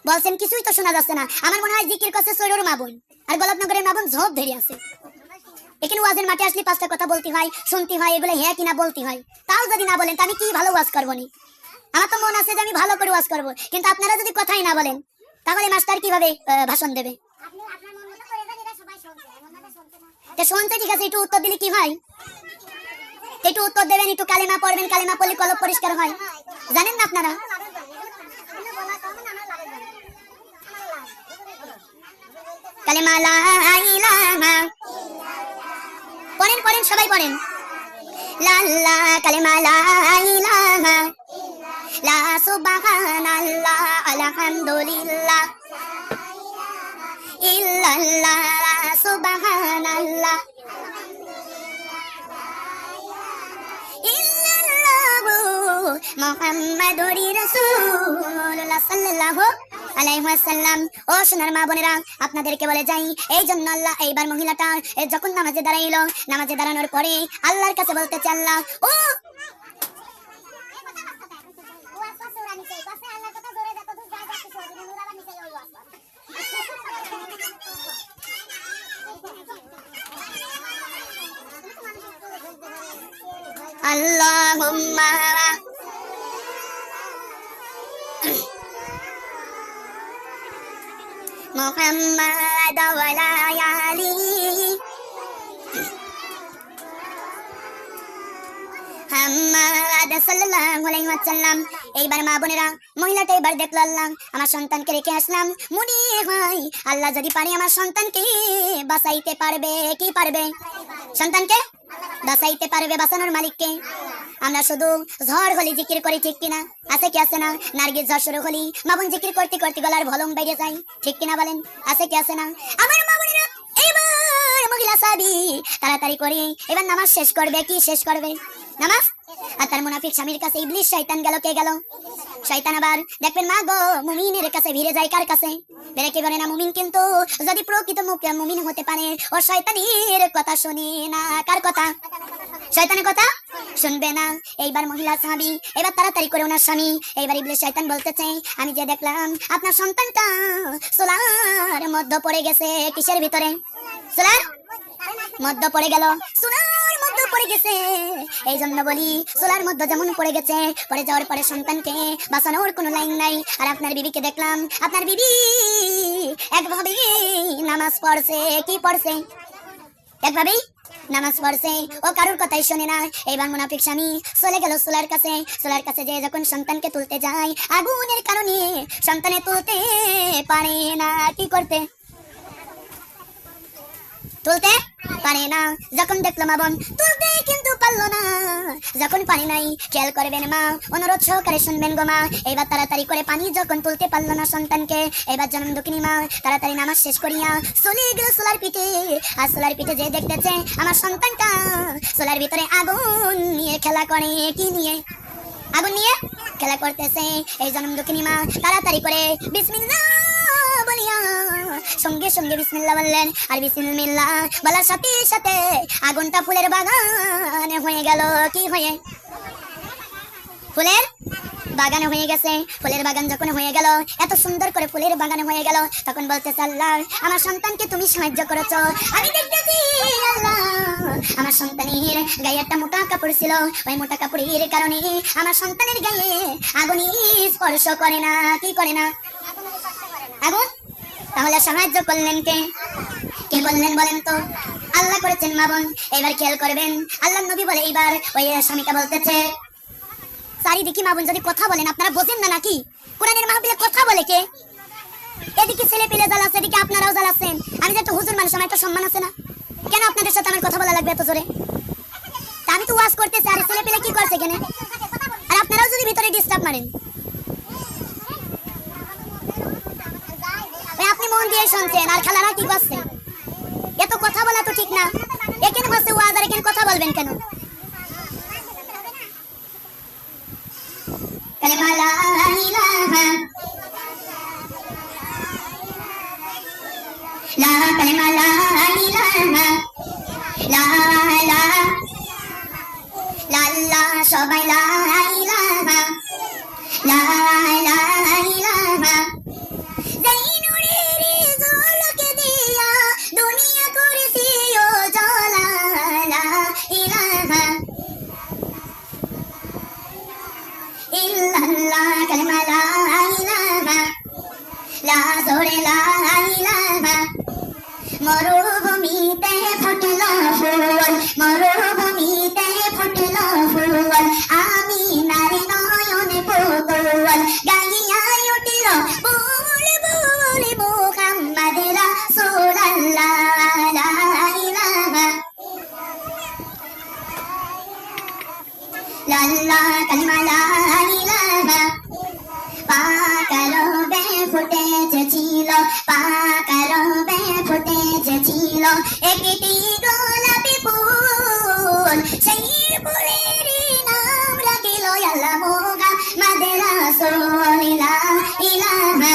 বলছেন কিছুই তো শোনা যাচ্ছে না। আমার মনে হয় জিকির করছে সৈরুর মা বোন, আর গোলাপনগরের মা বোন ঝোপ ধরে আছে। এখানে ওয়াজের মাঠে আসলে পাঁচটা কথা বলতে হয়, শুনতে হয়, এগুলো হ্যাঁ কিনা বলতে হয়। তাও যদি না বলেন তা আমি কি ভালো ওয়াজ করবো নি? আমার তো মন আছে যে আমি ভালো করে ওয়াজ করবো, কিন্তু আপনারা যদি কথাই না বলেন তাহলে মাস্টার কিভাবে ভাষণ দেবে? শুনছে ঠিক আছে, একটু উত্তর দিলে কি হয়? একটু উত্তর দেবেন, একটু কালেমা পড়বেন, কালেমা পড়লে কলব পরিষ্কার হয়, জানেন না আপনারা? কালেমা লা ইলাহা, পড়েন পড়েন সবাই পড়েন, লা লা কালেমা লা ইলাহা, লা সুবহানাল্লাহ আলহামদুলিল্লাহ ইল্লাল্লাহ সুবহানাল্লাহ মুহাম্মাদুর রাসূলুল্লাহ সাল্লাল্লাহু আলাইহি ওয়াসাল্লাম। ও সোনার মা বোনেরা, আপনাদেরকে বলে যাই, এই জন্য আল্লাহ এইবার মহিলাটা যখন নামাজে দাঁড়াইলো, নামাজে দাঁড়ানোর পরে আল্লাহর কাছে বলতেছে, আল্লাহ ও আল্লাহুম্মা মুহাম্মাদ ওয়া লা আলি মুহাম্মাদ সাল্লাল্লাহু আলাইহি ওয়াসাল্লাম। এইবার মা বোনেরা, মহিলাটা এবার দেখলো আল্লাহ আমার সন্তানকে রেখে আসলাম, মনে হয় আল্লাহ যদি পারে আমার সন্তানকে বাঁচাইতে পারবে। কি পারবে? সন্তানকে বাঁচাইতে পারবে, বাঁচানোর মালিককে। আমরা শুধু ঝড় হলি জিকির করি, ঠিক কিনা? আছে কি আছে না? নার্গিস ঝড় শুরু হলি মা বোন জিকির করতে করতে গলার ভলম বেড়ে যায়, ঠিক কিনা বলেন? আছে কি আছে না? আমার মা বোনেরা, এবার মহিলা সাহাবী তাড়াতাড়ি করে এবার নামাজ শেষ করবে। কি শেষ করবে? নামাজ। আর তার মুনাফিক স্বামীর কাছে ইবলিস শয়তান গেল। কে গেল? শয়তান। আবার দেখবেন মা গো, মুমিনের কাছে ভিড়ে যায় কার কাছে? বেরে কি বলে না মুমিন, কিন্তু যদি প্রকৃত মুমিন হতে পারে ও শয়তানের কথা শুনে না। কার কথা? শয়তানের কথা শুনবে না। এইবার মহিলা সাহাবী এবার তাড়াতাড়ি করে ওনার স্বামী, এইবার ইবলিস শয়তান বলতেছে, আমি যে দেখলাম আপনার সন্তানটা সোলার মধ্যে পড়ে গেছে। কিসের ভিতরে? সোলার মধ্যে পড়ে গেল, সোলার মধ্যে পড়ে গেছে। এই জন্য বলি, সোলার মধ্যে যেমন পড়ে গেছে, পড়ে যাওয়ার পরে সন্তানকে বাঁচানোর কোনো লাইন নাই। আর আপনার বিবিকে দেখলাম, আপনার বিবি একভাবে নামাজ পড়ছে। কি পড়ছে? একভাবেই নামাজ পড়ছে, ও কারোর কথাই শোনে না। এইবার মুনাফিক স্বামী চলে গেল সোলার কাছে। সোলার কাছে যে যখন সন্তানকে তুলতে যায়, আগুনের কারণে সন্তানে তুলতে পারে না। কি করতে? তুলতে পারে না। যখন দেখলো মা বোন তুলতে কিন্তু পারলো না, যখন পানি নাই, খেয়াল করবেন মা, অনুরোধ সহকারে শুনবেন গো মা। এবার তাড়াতাড়ি করে পানি যখন তুলতে পারলো না সন্তানকে, এবার জনম দুঃখিনী মা তাড়াতাড়ি নামাজ শেষ করিয়া চলে গেল সোলার পিঠে। আর সোলার পিঠে যে দেখতেছে আমার সন্তানটা সোলার ভিতরে আগুন নিয়ে খেলা করে। কি নিয়ে? আগুন নিয়ে খেলা করতেছে। এই জনম দুঃখিনী মা তাড়াতাড়ি করে বিসমিল্লাহ বলিয়া সঙ্গে সঙ্গে বিসমিল্লাহ বললেন। আর বিসমিল্লাহ বলার সাথে সাথে আগুনটা ফুলের বাগানে হয়ে গেল। কি হয়ে? ফুলের বাগানে হয়ে গেছে। ফুলের বাগান যখন হয়ে গেল, এত সুন্দর করে ফুলের বাগানে হয়ে গেল, তখন বলতেছে, আল্লাহ আমার সন্তানকে তুমি সাহায্য করেছো। আমি দেখতেছি আল্লাহ আমার সন্তানের গায়ে একটা মোটা কাপড় ছিল, ওই মোটা কাপড়ের কারণে আমার সন্তানের গায়ে আগুন স্পর্শ করে না। কি করে না? আগুন। তাহলে সাহায্য করলেন কে? কে বললেন বলেন তো? আল্লাহ করেছেন মা বোন। এবার খেয়াল করবেন, আল্লাহ নবী বলে এইবার ওই স্বামীকে বলতেছে, চারিদিকে মা বোন যদি কথা বলেন আপনারা বোঝেন না নাকি? কোরআনের মাহফিলে কথা বলে কে? এদিকে ছেলে পেলে জ্বালাচ্ছে, এদিকে আপনারাও জ্বালাচ্ছেন। আমি যে একটা হুজুর মানুষ, আমার একটা সম্মান আছে না? কেন আপনাদের সাথে আমার কথা বলা লাগবে এত জোরে? তা আমি তো ওয়াজ করতেছি, আর ছেলে পেলে কি করছে এখানে? আর আপনারাও যদি ভিতরে ডিস্টার্ব মারেন, আপনি মন দিয়ে শুনছেন আর খালারা কি করছে? এত কথা বলা তো ঠিক না। এখানে বসে ওয়াজ আর এখানে কথা বলবেন কেন? কালেমা লা ইলাহা লা, কালেমা লা ইলাহা লা লা লা লা, সবাই লা ইলাহা লা লা ইলাহা। যেই নূরের ঝলকে দিয়া দুনিয়া করেছি ও জ্বালা, জোরে লা ইলাহা। মরুভূমিতে ফুটলো ফুল, মরুভূমিতে ফুটলো ফুল, আমি নারী নয়নে পুতুল, গাইয়া উঠিল বুল বুল মুহাম্মদ রাসূলুল্লাহ লা ইলাহা। লাল্লা কালিমা লা ইলাহা। পাকারবে ফুটেছে ছিল, পাকারবে ফুটেছে ছিল একটি গোলাপি ফুল, সেই ফুলের নাম রাখিল আল্লাহ মুহাম্মদ রাসূল লা ইলাহা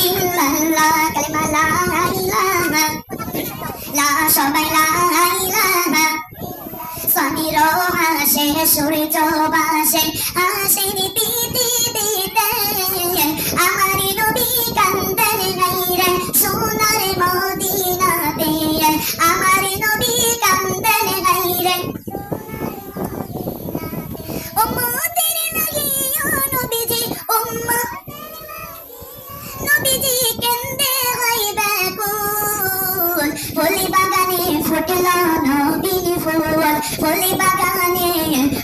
ইল্লাল্লাহ কালিমা লা ইলাহা। লা সবাই লা ইলাহা। স্বামীর হাসে সূর্য বাসে হাসের পৃথিবীতে, আমার নবী কান্দেন গাইরে সোনার মদিনাতে, আমার নবী কান্দেন গাইরে উম্মতের লাগিও নবীজি নবীজি কেন্দে হইবে কুল, ফুলি বাগানে ফুটল নবীর ফুল, ফুলি বাগানে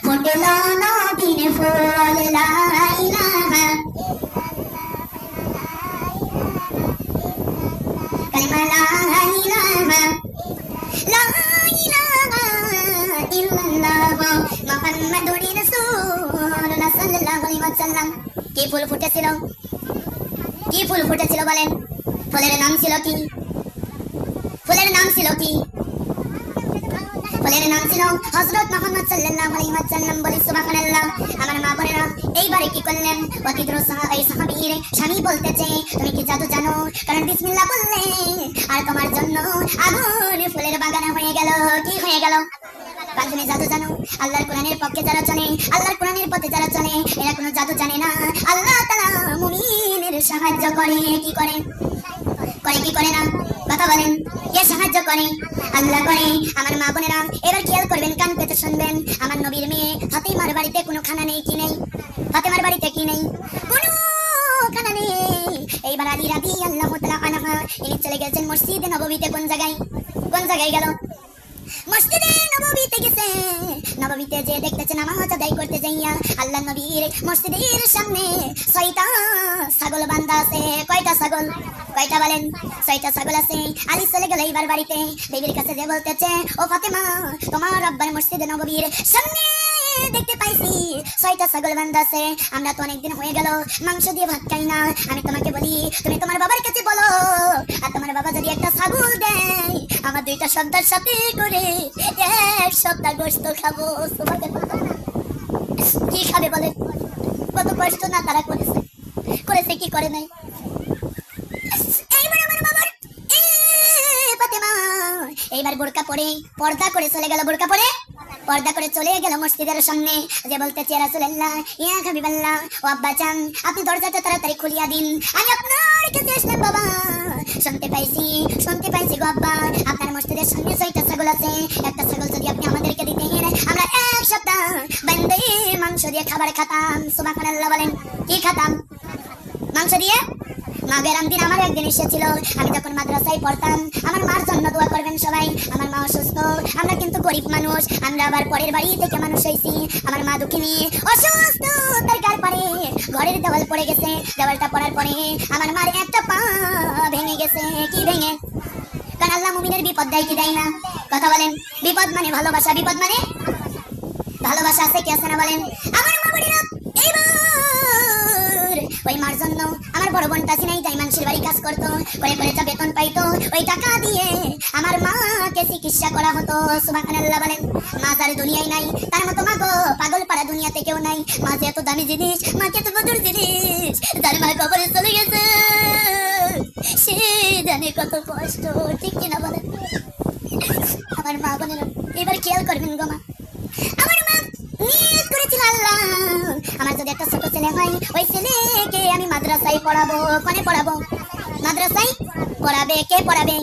ফুটল নবীর ফুল লা ইলাহা। কালিমা লা ইলাহা। লা ইলাহা ইল্লাল্লাহ মুহাম্মাদুর রাসূলুল্লাহ সাল্লাল্লাহু আলাইহি ওয়াসাল্লাম। কি ফুল ফুটেছিল, কি ফুল ফুটেছিল বলেন? ফুলের নাম ছিল কি? ফুলের নাম ছিল কি? ফুলের নাম ছিল হযরত মুহাম্মদ সাল্লাল্লাহু আলাইহি ওয়াসাল্লাম। বলি সুবহানাল্লাহ। আমার মা বোনেরা এইবারে কি করলেন? অতিদ্র সাহাবীর স্বামী বলতেছে তুমি কি জাদু জানো? কারণ বিসমিল্লাহ বললে আর তোমার জন্য আগুন ফুলের বাগানে হয়ে গেল। কি হয়ে গেল? কারণ তুমি জাদু জানো। আল্লাহর কোরআনের পক্ষে যারা চলে, আল্লাহর কোরআনের পথে যারা চলে, এরা কোনো জাদু জানে না। আল্লাহ তাআলা মুমিনের সাহায্য করে। কি করে? করে কি করে না? কথা বলেন। কে সাহায্য করে? আল্লাহ করে। আমার মা বোনেরা এবার খেয়াল করবেন, কান পেতে শুনবেন। আমার নবীর মেয়ে ফাতেমার বাড়িতে কোনো খানা নেই। কি নেই? ফাতেমার বাড়িতে কি নেই? কোনো খানা নেই। এইবার আলী রাদিয়াল্লাহু তাআলা আনহা ইনি চলে গেছেন মসজিদে নববীতে। কোন জায়গায়? কোন জায়গায় গেল? মসজিদে নববীতে গেছে। নববীতে যে দেখতেছে নামাজ আদায় করতে যাইয়া আল্লাহ নবীর মসজিদের সামনে 6টা ছাগল বাঁধা আছে। কয়টা ছাগল? কয়টা বলেন? 6টা ছাগল আছে। আলী চলে গেল এইবার বাড়িতে, বিবির কাছে যে বলতেছে ও ফাতেমা তোমার আব্বার মসজিদে নববীর সামনে দেখতে পাইছি 6টা ছাগল বাঁধা আছে। আমরা তো অনেকদিন হয়ে গেল মাংস দিয়ে ভাত খাই না। আমি তোমাকে বলি তুমি তোমার বাবার কাছে বলো, আর তোমার বাবা যদি একটা ছাগল দেয় আমার 2টা সন্তান সাথে করে 1 সপ্তাহ গোশত খাবো। কি খাবে বলে? কত কষ্ট না তারা করেছে, করেছে কি করে নাই। এইবার আমার বাবার ফাতেমা এইবার বোরকা পরে পর্দা করে চলে গেল। বোরকা পরে পর্দা করে চলে গেল মসজিদের সামনে, যে বলতেছে ইয়া রাসূলুল্লাহ ইয়া হাবিবাল্লাহ ও আব্বাজান আপনি দরজাটা তাড়াতাড়ি খুলিয়া দিন, আমি আপনার কাছে আসলাম বাবা। শুনতে পাইছি গো আব্বা আপনার মসজিদের সামনে 6টা ছাগল আছে। একটা ছাগল যদি আপনি আমাদেরকে দিতেন আমরা 1 সপ্তাহ বান্দে মাংস দিয়ে খাবার খেতাম। সুবহানাল্লাহ বলেন। কি খেতাম? মাংস দিয়ে। মাগের দিন আমার একদিন এসেছিল, আমি যখন মাদ্রাসায় পড়তাম। আমার মার জন্য দোয়া করবেন সবাই। আমার মা অসুস্থ, আমরা কিন্তু গরিব মানুষ, আমরা আবার পরের বাড়ি থেকে মানুষ হয়েছি। আমার মা দুঃখিনী অসুস্থ, তার পরে ঘরের দেওয়াল পড়ে গেছে। দেওয়ালটা পড়ার পরে আমার মার একটা পা ভেঙে গেছে। কি ভেঙে? কারণ আল্লাহ মুমিনের বিপদ দেয় কি দেয় না? কথা বলেন। বিপদ মানে ভালোবাসা, বিপদ মানে ভালোবাসা আছে কি আছে না বলেন? আমার মা বোনেরা এইবার ওই মার জন্য আমার বড় বোনটা সিনাই তাই মানুষের বাড়ি কাজ করতো, করে করে যা বেতন পাইতো ওই টাকা দিয়ে আমার মাকে চিকিৎসা করা হতো। সুবহানাল্লাহ বলেন। মা যার দুনিয়ায় নাই তার মতো মা গো পাগল পাড়া দুনিয়াতে কেউ নাই। মা যে এত দামি জিনিস, মাকে তো মধুর জিনিস, যার মা কবরে চলে গেছে সে জানে কত কষ্ট। ঠিক কিনা বলেন? আমার মা বোনেরা এবার খেয়াল করবেন গো মা। আমার মা নিয়ত করেছিল আল্লাহ আমার যদি একটা ছোট ছেলে হয় ওই ছেলেকে আমি মাদ্রাসায় পড়াবো। কোনে পড়াবো? মাদ্রাসায় পড়াবে। কে পড়াবে?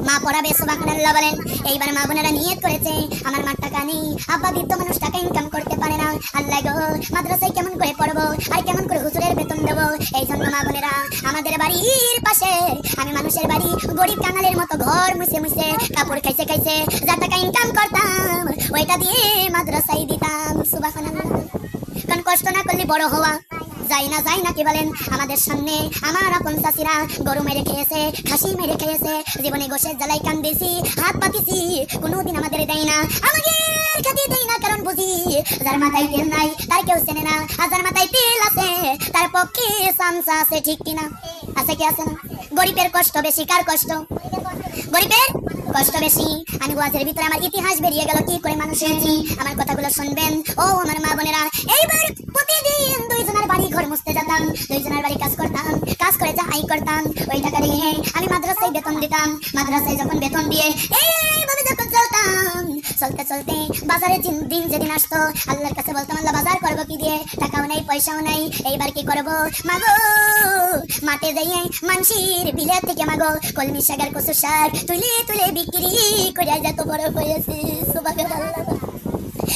মা পড়াবে, সুবহানাল্লাহ বলেন। এইবার মা বোনেরা নিয়ত করেছে, আমার মার টাকা নেই, আব্বা বৃদ্ধ মানুষ, টাকা ইনকাম করতে পারে না, আল্লাহ গো মাদ্রাসায় কেমন করে পড়বো আর কেমন করে হুজুরের বেতন দেবো। এই জন্য মা বোনেরা আমাদের বাড়ির পাশে আমি মানুষের বাড়ি গরিব কাঙালের মতো ঘর মুছে মুছে কাপড় খাইছে খাইছে যা টাকা ইনকাম করতাম ওইটা দিয়ে মাদ্রাসায় দিতাম, সুবহানাল্লাহ। কারণ কষ্ট না করলে বড় হওয়া যায় না কি বলেন? আমাদের সামনে আমার আপন চাচিরা গরু মেরে খেয়েছে, খাসি মেরে খেয়েছে, জীবনে গোশের জ্বালাই কান্দেছি, হাত পাতিছি, কোনোদিন আমাদের দেয় না, আমাদের খেতে দেয় না, কারণ বুঝি যার মাথায় তেল নাই তার কেউ চেনে না, আর যার মাথায় তেল আছে তার পক্ষে চামচা আছে, ঠিক কিনা? আছে কি আছে না? গরিবের কষ্ট বেশি, কার কষ্ট? গরিবের কষ্ট বেশি। আমি ওয়াজের ভিতরে আমার ইতিহাস বেরিয়ে গেল কি করে মানুষ হয়েছি, আমার কথাগুলো শুনবেন ও আমার মা বোনেরা। এইবার প্রতিদিন দুইজনের বাড়ি ঘর মুছতে যেতাম, দুইজনের বাড়ি কাজ করতাম, কাজ করে যা আয় করতাম ওই টাকা দিয়ে আমি মাদ্রাসায় বেতন দিতাম। মাদ্রাসায় যখন বেতন দিয়ে এইভাবে যখন চলতাম, চলতে চলতে বাজারে দিন যেদিন আসতো আল্লাহর কাছে বলতাম, আল্লাহ বাজার করবো কি দিয়ে, টাকাও নেই পয়সাও নেই, এইবার কি করবো মাগো? মাঠে যাইয়ে মানসির বিলের থেকে মাগো কলমি শাক আর কচু শাক তুলে তুলে বিক্রি করে যত বড় হয়েছি, সুবহানাল্লাহ।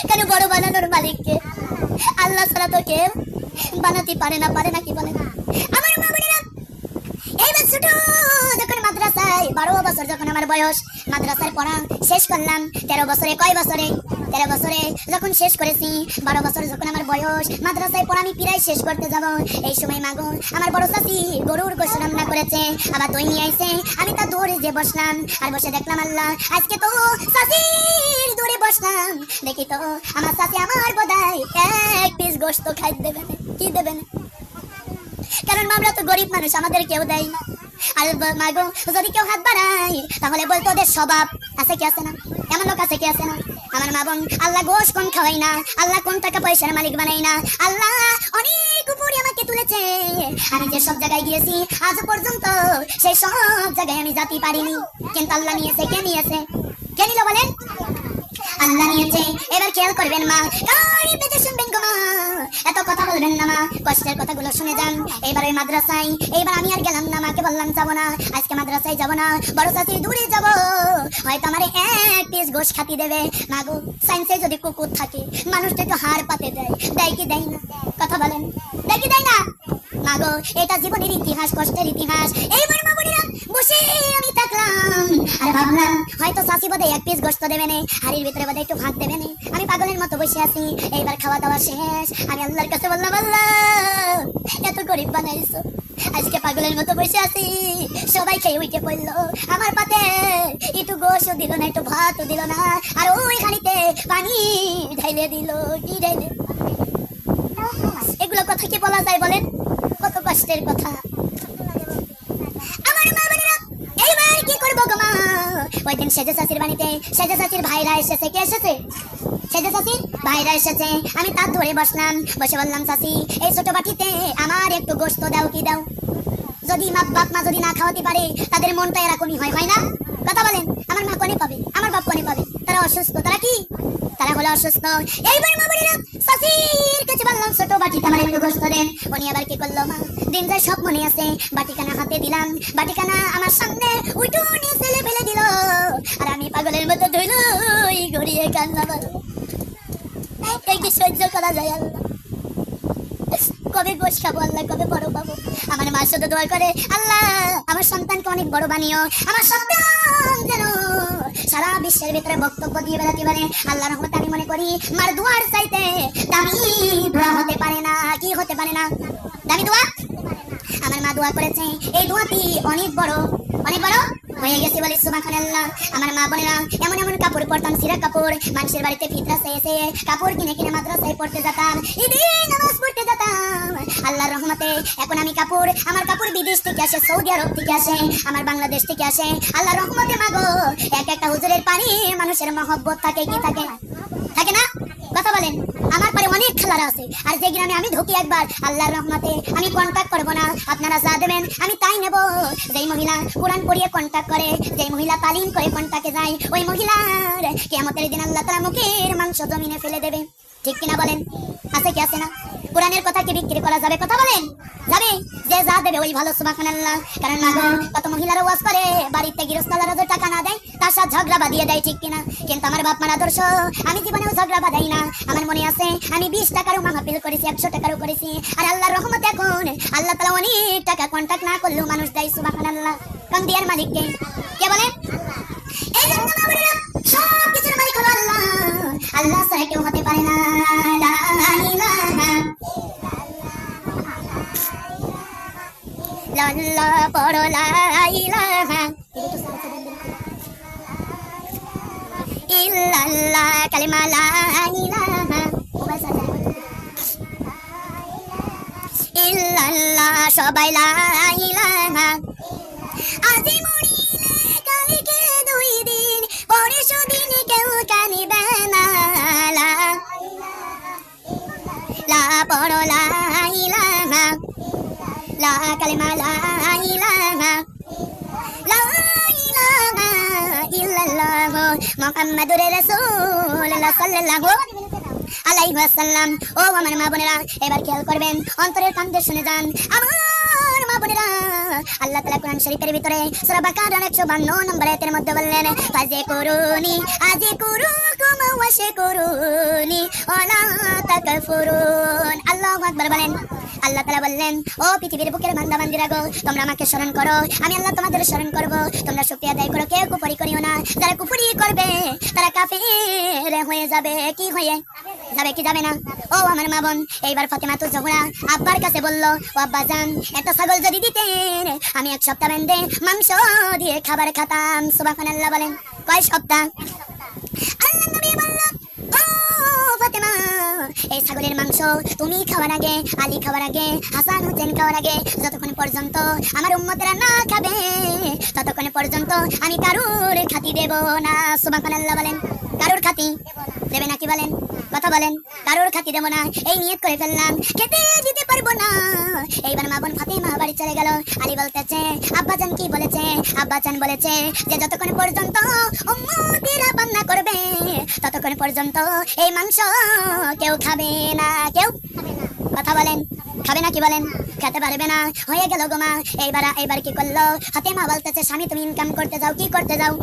কেন বড় বানানোর মালিককে, আল্লাহ ছাড়া তো কেউ বানাতে পারে না কি বলে? আমার মা বোনেরা এইবার ছোট যখন মাদ্রাসায় 12 বছর যখন আমার বয়স, মাদ্রাসার পড়া শেষ করলাম 13 বছরে, কয় বছরে? 13 বছরে যখন শেষ করেছি, 12 বছর যখন আমার বয়স, মাদ্রাসায় পড়া আমি প্রায় শেষ করতে যাব, এই সময় মাগো আমার বড় চাচি গরুর গোশত রান্না করেছে, আবার দই নিয়ে আইছে, আমি তা দৌড়ে যে বসলাম, আর বসে দেখলাম আল্লাহ আজকে তো চাচির দৌড়ে বসলাম, দেখি তো আমার চাচি আমার বোধহয় 1 পিস গোশত খাই দেবে, কি দেবেন? কারণ আমরা তো গরিব মানুষ, আমাদের কেউ দেয় না। আর মাগো যদি কেউ হাত বাড়ায় তাহলে বলতো ওদের স্বভাব, আছে কি আছে না? এমন লোক আছে কি আছে না? আমার মা বোন আল্লাহ গোশ কোন খাওয়াই না, আল্লাহ কোন টাকা পয়সার মালিক বানাই না, আল্লাহ অনেক উপরে আমাকে তুলেছে। আমি যে সব জায়গায় গিয়েছি আজ পর্যন্ত সেই সব জায়গায় আমি যেতে পারিনি, কিন্তু আল্লাহ নিয়েছে। কে নিয়েছে? কে নিল বলেন? আল্লাহ নিয়েছে। এবার খেয়াল করবেন মা, কারি পেতে শুনবেন গো মা, এত কথা বলবেন না মা, কষ্টের কথাগুলো শুনে যান। এইবার ওই মাদ্রাসায় এইবার আমি আর গেলাম না, মাকে বললাম যাবো না, আজকে মাদ্রাসায় যাবো না, বড় চাচির দূরে যাবো, হয়তো আমার 1 পিস গোশ খাতি দেবে। মাগো সাইন্সে যদি কুকুর থাকে মানুষটা একটু হাড় পাতে দেয়, দেয় কি দেয় না? কথা বলেন, দেয় কি দেয় না? মাগো এটা জীবনের ইতিহাস, কষ্টের ইতিহাস। এইবার মা বোনেরা বসে আমি থাকলাম আর ভাবলাম হয়তো চাচি বোধহয় 1 পিস গোশত দেবে না, হাড়ির ভিতরে বোধহয় একটু ভাত দেবে না, আমি পাগলের মতো বসে আছি। এইবার খাওয়া দাওয়া শেষ, আমি আল্লাহর কাছে বললাম, আল্লাহ এত গরিব বানাইছো, আজকে পাগলের মতো বসে আছি, সবাই খেয়ে উঠে পড়লো, আমার পাতে একটু গোশও দিল না, একটু ভাতও দিল না, আর ওই হাঁড়িতে পানি ঢাইলে দিল, কি ঢাইলে? এগুলো কথা কি বলা যায় বলেন? কত কষ্টের কথা। আমার মা বোনেরা এইবার কি করবো গো মা? ওই দিন সেজে চাচির বাড়িতে সেজে চাচির ভাইরা এসেছে। কে এসেছে? সেজে চাচির ভাইরা এসেছে। আমি তার ধরে বসলাম, বসে বললাম, চাচি এই ছোট বাটিতে আমার একটু গোশত দাও, কি দাও? যদি বাপ মা যদি না খাওয়াতে পারে তাদের মনটা এরকমই হয়, হয় না? কথা বলেন, আমার মা কোনে পাবে, আমার বাপ কোনে পাবে? তারা অসুস্থ, তারা কি? তারা হলো অসুস্থ। এইবার মা বোনেরা চাচির কাছে বললাম, ছোট বাটিতে আমার একটু গোশত দেন। উনি আবার কি করলো মা, দিন যায় সব মনে আছে, বাটিখানা হাতে দিলাম, বাটিখানা আমার সামনে উল্টো নিয়ে ফেলে ফেলে দিল, আর আমি পাগলের মতো ধইল গড়িয়ে কান্না বল। এই কি সহ্য করা যায়? আল্লাহ কবে গোশ খাবো, আল্লাহ কবে বড় পাবো? আমার মা শুধু দোয়া করে, আল্লাহ আমার সন্তানকে অনেক বড় বানিও, আমার সন্তান যেন সারা বিশ্বের ভিতরে বক্তব্য দিয়ে বেড়াতে পারে। আল্লাহ রহমতে আমি মনে করি মার দোয়ার চাইতে দামি দোয়া হতে পারে না। কি হতে পারে না? দামি দোয়া। আমার মা দোয়া করেছে, এই দোয়াটি অনেক বড়, অনেক বড় হয়ে গেছে বলে সুবহানাল্লাহ। আমার মা বোনেরা এমন এমন কাপড় পরতাম, সিরা কাপড়, মানুষের বাড়িতে ফিতরা এসে কাপড় কিনে কিনে মাদ্রাসায় পড়তে যেতাম, ঈদে নামাজ পড়তে যেতাম। আল্লাহর রহমতে এখন আমি কাপড়, আমার কাপড় বিদেশ থেকে আসে, সৌদি আরব থেকে আসে, আমার বাংলাদেশ থেকে আসে। আল্লাহর রহমতে মাগো এক একটা হুজুরের পানি মানুষের মহব্বত থাকে, কি থাকে? থাকে না? কথা বলেন। আমার পরে অনেক খেলারা আছে, আর যে গ্রামে আমি ঢুকি একবার আল্লাহর রহমতে আমি কন্টাক্ট করবো না, আপনারা যা দেবেন আমি তাই নেব। যেই মহিলা কোরআন পড়িয়ে কন্টাক্ট করে, যেই মহিলা তালিম করে কন্টাক্টে যায়, ওই মহিলার কিয়ামতের দিন আল্লাহ তাআলা মুখের মাংস জমিনে ফেলে দেবে। ঠিক কিনা বলেন? আছে কি আছে না? কোরআনের কথা কি বিক্রি করা যাবে? কথা বলেন, যাবে? যে যা দেবে ওই ভালো, সুবহানাল্লাহ। কারণ মাগো কত মহিলারা ওয়াজ করে, বাড়িতে গৃহস্থরা যদি টাকা না দেয় তার সাথে ঝগড়া বাঁধিয়ে দেয়, ঠিক কিনা? কিন্তু আমার বাপ মার আদর্শ, আমি জীবনেও ঝগড়া বাঁধাই না। আমার মনে আছে আমি 20 টাকারও মাহফিল করেছি, 100 টাকারও করেছি। আর আল্লাহর রহমত এখন আল্লাহ তাআলা অনেক টাকা কন্টাক্ট না করলেও মানুষ দেয়, সুবহানাল্লাহ। কোন দিয়ার মালিক কে? কে বলেন? এই জন্য আমরা সব কিছুর মালিক হলো আল্লাহ। আল্লাহ ছাড়া কেউ হতে পারে না। লা ইলাহা ইল্লাল্লাহ, পড়ো লা ইলাহা ইল্লাল্লাহ, কালিমা লা ইলাহা ইল্লাল্লাহ, সবাই লা ইলাহা। আজি মরিলে কালকে 2 দিন, পরে সুদিন কেউ কানিবে না। লা পড়ো লা ইলাহা, লা কালিমা লা ইলাহা, লা ইলাহা ইল্লাল্লাহ মুহাম্মাদুর রাসূলুল্লাহ সাল্লাল্লাহু আলাইহি ওয়াসাল্লাম। ও আমার মা বোনেরা, এবার খেয়াল করবেন, অন্তরের কান দিয়ে শুনে যান আমার মা বোনেরা। আল্লাহ তাআলা কোরআন শরীফের ভিতরে সূরা বাকারার 152 নম্বর আয়াতের মধ্যে বললেন, ফাযকুরুনি আযকুরুকুম ওয়াশকুরুনি ওয়ালা তাকফুরুন। আল্লাহু আকবার বলেন। আল্লাহ তাআলা বললেন, ও পৃথিবীর বুকের বান্দা বান্দিরা গো, তোমরা আমাকে স্মরণ করো, আমি আল্লাহ তোমাদের স্মরণ করব। তোমরা শুকরিয়া আদায় করো, কেউ কুফরি করিও না। যারা কুফরি করবে তারা কাফির হয়ে যাবে। কি হয়ে যাবে? কি যাবে না? ও আমার মা বোন, এইবার ফাতেমাতুজ জোহরা আব্বার কাছে বলল, ও আব্বা জান, একটা ছাগল যদি দিতেন আমি 1 সপ্তাহ বেঁধে মাংস দিয়ে খাবার খেতাম। সুবহানাল্লাহ বলেন। কয় সপ্তাহ? আল্লাহ নবী বলল, ও ফাতেমা, এই ছাগলের মাংস তুমি খাওয়ার আগে, আলী খাওয়ার আগে, হাসান হোসেন খাওয়ার আগে, যতক্ষণ পর্যন্ত আমার উম্মতেরা না খাবে ততক্ষণ পর্যন্ত আমি কারুর খাতি দেব না। সুবহানাল্লাহ বলেন। কারুর খাতি দেবে নাকি বলেন? কথা বলেন। কারুর খাতি দেব না, এই নিয়ত করে ফেললাম, খেতে দিতে পারবো না। এইবার মা বোন ফাতেমা বাড়ি চলে গেল। আলী বলতেছে, আব্বাজান কি বলেছে? আব্বাজান বলেছে যে যতক্ষণ পর্যন্ত উম্মতেরা পান্না করবে ততক্ষণ পর্যন্ত এই মাংস কেউ খাবে না। কেউ কথা বলেন, খাবে না কি বলেন? খেতে পারবে না। হয়ে গেল গো মা। এইবার কি করলো? ফাতেমা বলতেছে, স্বামী তুমি ইনকাম করতে যাও। কি করতে যাও?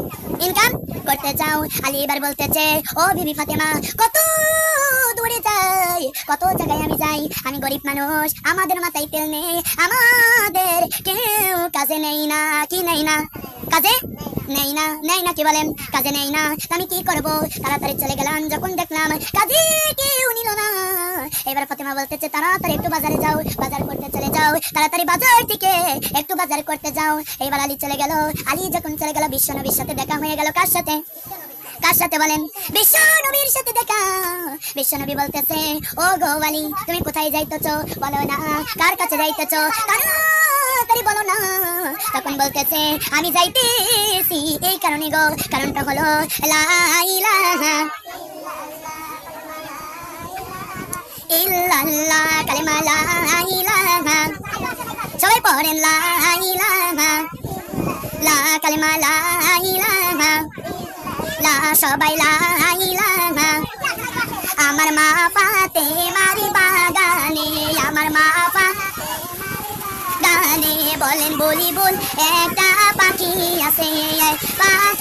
ইনকাম করতে যাও। আলী এবার বলতেছে, ও বিবি ফাতেমা, কত দূরে যাই, কত জায়গায় আমি যাই, আমি গরিব মানুষ, আমাদের মাথায় তেল নেই, আমাদের কেউ কাজে নেই না। কি নেই না? কাজে নেই না। নেই না কি বলেন? কাজে নেই না। আমি কি করব? তাড়াতাড়ি চলে গেলাম, যখন দেখলাম কাজে কেউ নিল না। এবার ফাতেমা বলতেছে, তাড়াতাড়ি একটু বাজারে যাও, বাজার করতে চলে যাও, তাড়াতাড়ি বাজার থেকে একটু বাজার করতে যাও। এইবার আলী চলে গেল। আলী যখন চলে গেল, বিশ্বনবীর সাথে দেখা হয়ে গেল। কার সাথে? কার সাথে বলেন? বিশ্বনবীর সাথে দেখা। বিশ্বনবী বলতেছে, ও গো আলী, তুমি কোথায় যাইতেছো? বলো না। কার কাছে যাইতেছো? তাড়াতাড়ি বলো না। তখন বলতেছে, আমি যাইতেছি এই কারণে গো, কারণটা হলো লা ইলাহা ইল্লাল্লাহ, কালিমা লা ইলাহা। সবাই পড়েন লা ইলাহা, লা কালিমা লা ইলাহা, লা সবাই লা ইলাহা। আমার মা ফাতেমার বাগানে, আমার মা গানে বলেন বলি বল, একটা পাখি আছে, পাখি